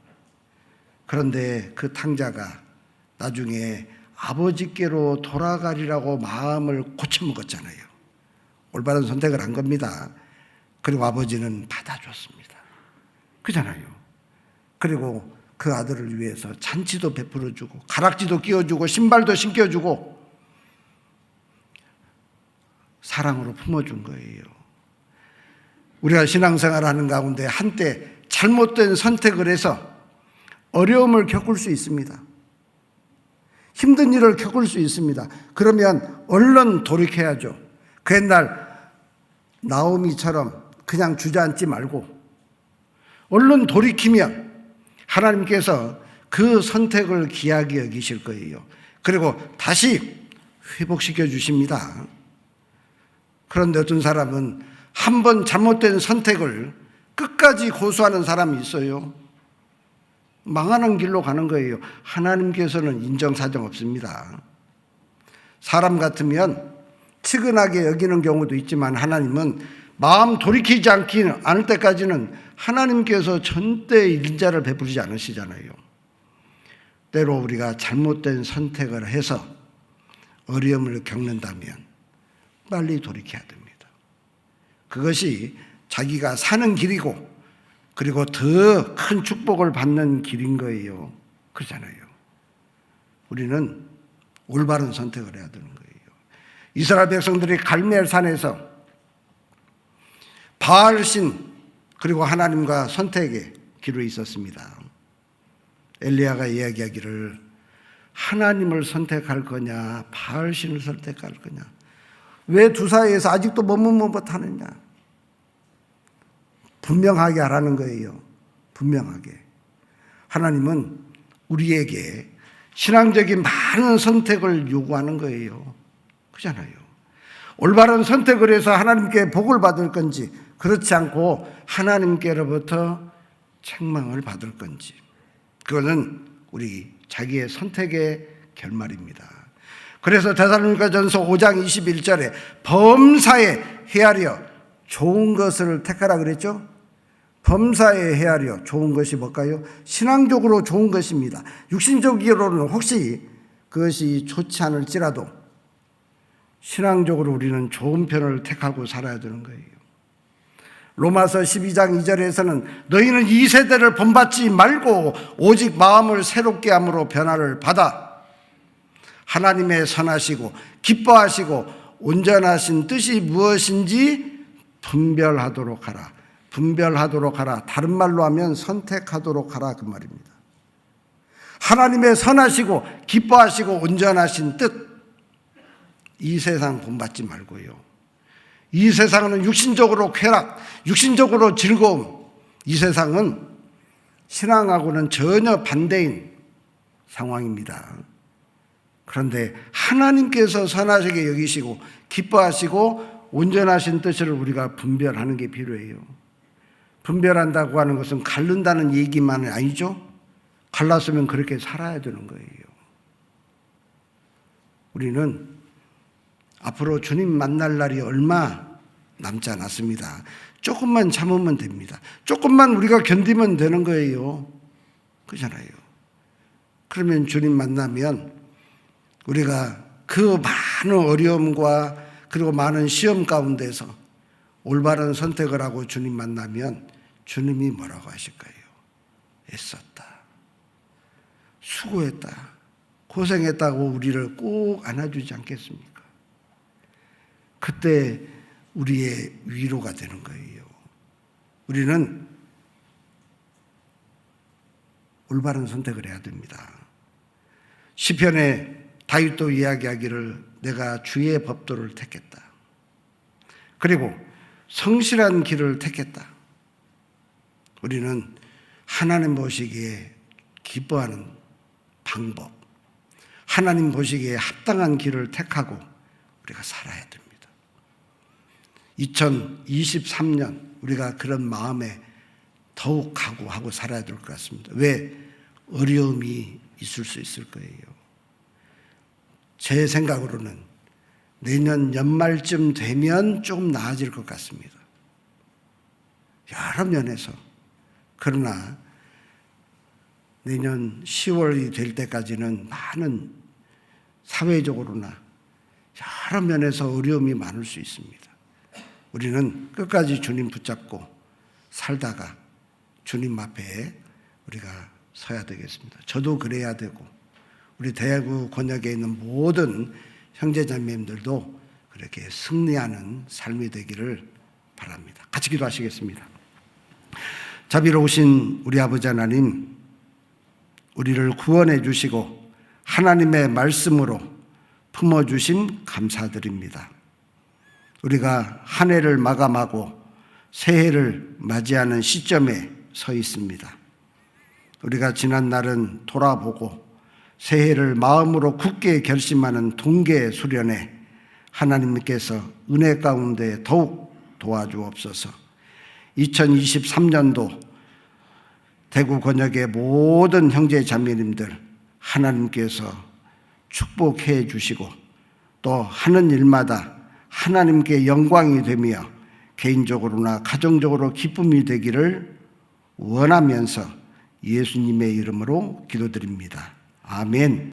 그런데 그 탕자가 나중에 아버지께로 돌아가리라고 마음을 고쳐먹었잖아요. 올바른 선택을 한 겁니다. 그리고 아버지는 받아줬습니다. 그잖아요. 그리고 그 아들을 위해서 잔치도 베풀어주고 가락지도 끼워주고 신발도 신겨주고 사랑으로 품어준 거예요. 우리가 신앙생활을 하는 가운데 한때 잘못된 선택을 해서 어려움을 겪을 수 있습니다. 힘든 일을 겪을 수 있습니다. 그러면 얼른 돌이켜야죠. 그 옛날 나오미처럼 그냥 주저앉지 말고 얼른 돌이키면 하나님께서 그 선택을 귀하게 여기실 거예요. 그리고 다시 회복시켜 주십니다. 그런데 어떤 사람은 한 번 잘못된 선택을 끝까지 고수하는 사람이 있어요. 망하는 길로 가는 거예요. 하나님께서는 인정사정 없습니다. 사람 같으면 측은하게 여기는 경우도 있지만 하나님은 마음 돌이키지 않을 때까지는 하나님께서 절대 인자를 베푸지 않으시잖아요. 때로 우리가 잘못된 선택을 해서 어려움을 겪는다면 빨리 돌이켜야 됩니다. 그것이 자기가 사는 길이고 그리고 더 큰 축복을 받는 길인 거예요. 그렇잖아요. 우리는 올바른 선택을 해야 되는 거예요. 이스라엘 백성들이 갈멜산에서 바알신 그리고 하나님과 선택의 길에 있었습니다. 엘리야가 이야기하기를 하나님을 선택할 거냐 바알신을 선택할 거냐, 왜 두 사이에서 아직도 머뭇머뭇하느냐. 분명하게 하라는 거예요. 분명하게. 하나님은 우리에게 신앙적인 많은 선택을 요구하는 거예요. 그렇잖아요. 올바른 선택을 해서 하나님께 복을 받을 건지 그렇지 않고 하나님께로부터 책망을 받을 건지, 그거는 우리 자기의 선택의 결말입니다. 그래서 데살로니가전서 5장 21절에 범사에 헤아려 좋은 것을 택하라 그랬죠. 범사에 헤아려 좋은 것이 뭘까요? 신앙적으로 좋은 것입니다. 육신적으로는 혹시 그것이 좋지 않을지라도 신앙적으로 우리는 좋은 편을 택하고 살아야 되는 거예요. 로마서 12장 2절에서는 너희는 이 세대를 본받지 말고 오직 마음을 새롭게 함으로 변화를 받아 하나님의 선하시고 기뻐하시고 온전하신 뜻이 무엇인지 분별하도록 하라. 분별하도록 하라. 다른 말로 하면 선택하도록 하라 그 말입니다. 하나님의 선하시고 기뻐하시고 온전하신 뜻, 이 세상 본받지 말고요. 이 세상은 육신적으로 쾌락, 육신적으로 즐거움, 이 세상은 신앙하고는 전혀 반대인 상황입니다. 그런데 하나님께서 선하시게 여기시고 기뻐하시고 온전하신 뜻을 우리가 분별하는 게 필요해요. 분별한다고 하는 것은 갈른다는 얘기만은 아니죠. 갈랐으면 그렇게 살아야 되는 거예요. 우리는 앞으로 주님 만날 날이 얼마 남지 않았습니다. 조금만 참으면 됩니다. 조금만 우리가 견디면 되는 거예요. 그렇잖아요. 그러면 주님 만나면 우리가 그 많은 어려움과 그리고 많은 시험 가운데서 올바른 선택을 하고 주님 만나면 주님이 뭐라고 하실 거예요? 애썼다, 수고했다, 고생했다고 우리를 꼭 안아주지 않겠습니까? 그때 우리의 위로가 되는 거예요. 우리는 올바른 선택을 해야 됩니다. 시편에 다윗도 이야기하기를 내가 주의 법도를 택했다. 그리고 성실한 길을 택했다. 우리는 하나님 보시기에 기뻐하는 방법, 하나님 보시기에 합당한 길을 택하고 우리가 살아야 됩니다. 2023년 우리가 그런 마음에 더욱 각오하고 살아야 될 것 같습니다. 왜? 어려움이 있을 수 있을 거예요. 제 생각으로는 내년 연말쯤 되면 조금 나아질 것 같습니다. 여러 면에서. 그러나 내년 10월이 될 때까지는 많은 사회적으로나 여러 면에서 어려움이 많을 수 있습니다. 우리는 끝까지 주님 붙잡고 살다가 주님 앞에 우리가 서야 되겠습니다. 저도 그래야 되고 우리 대구 권역에 있는 모든 형제자매님들도 그렇게 승리하는 삶이 되기를 바랍니다. 같이 기도하시겠습니다. 자비로우신 우리 아버지 하나님, 우리를 구원해 주시고 하나님의 말씀으로 품어주심 감사드립니다. 우리가 한 해를 마감하고 새해를 맞이하는 시점에 서 있습니다. 우리가 지난 날은 돌아보고 새해를 마음으로 굳게 결심하는 동계 수련회 하나님께서 은혜 가운데 더욱 도와주옵소서. 2023년도 대구 권역의 모든 형제 자매님들 하나님께서 축복해 주시고 또 하는 일마다 하나님께 영광이 되며 개인적으로나 가정적으로 기쁨이 되기를 원하면서 예수님의 이름으로 기도드립니다. 아멘.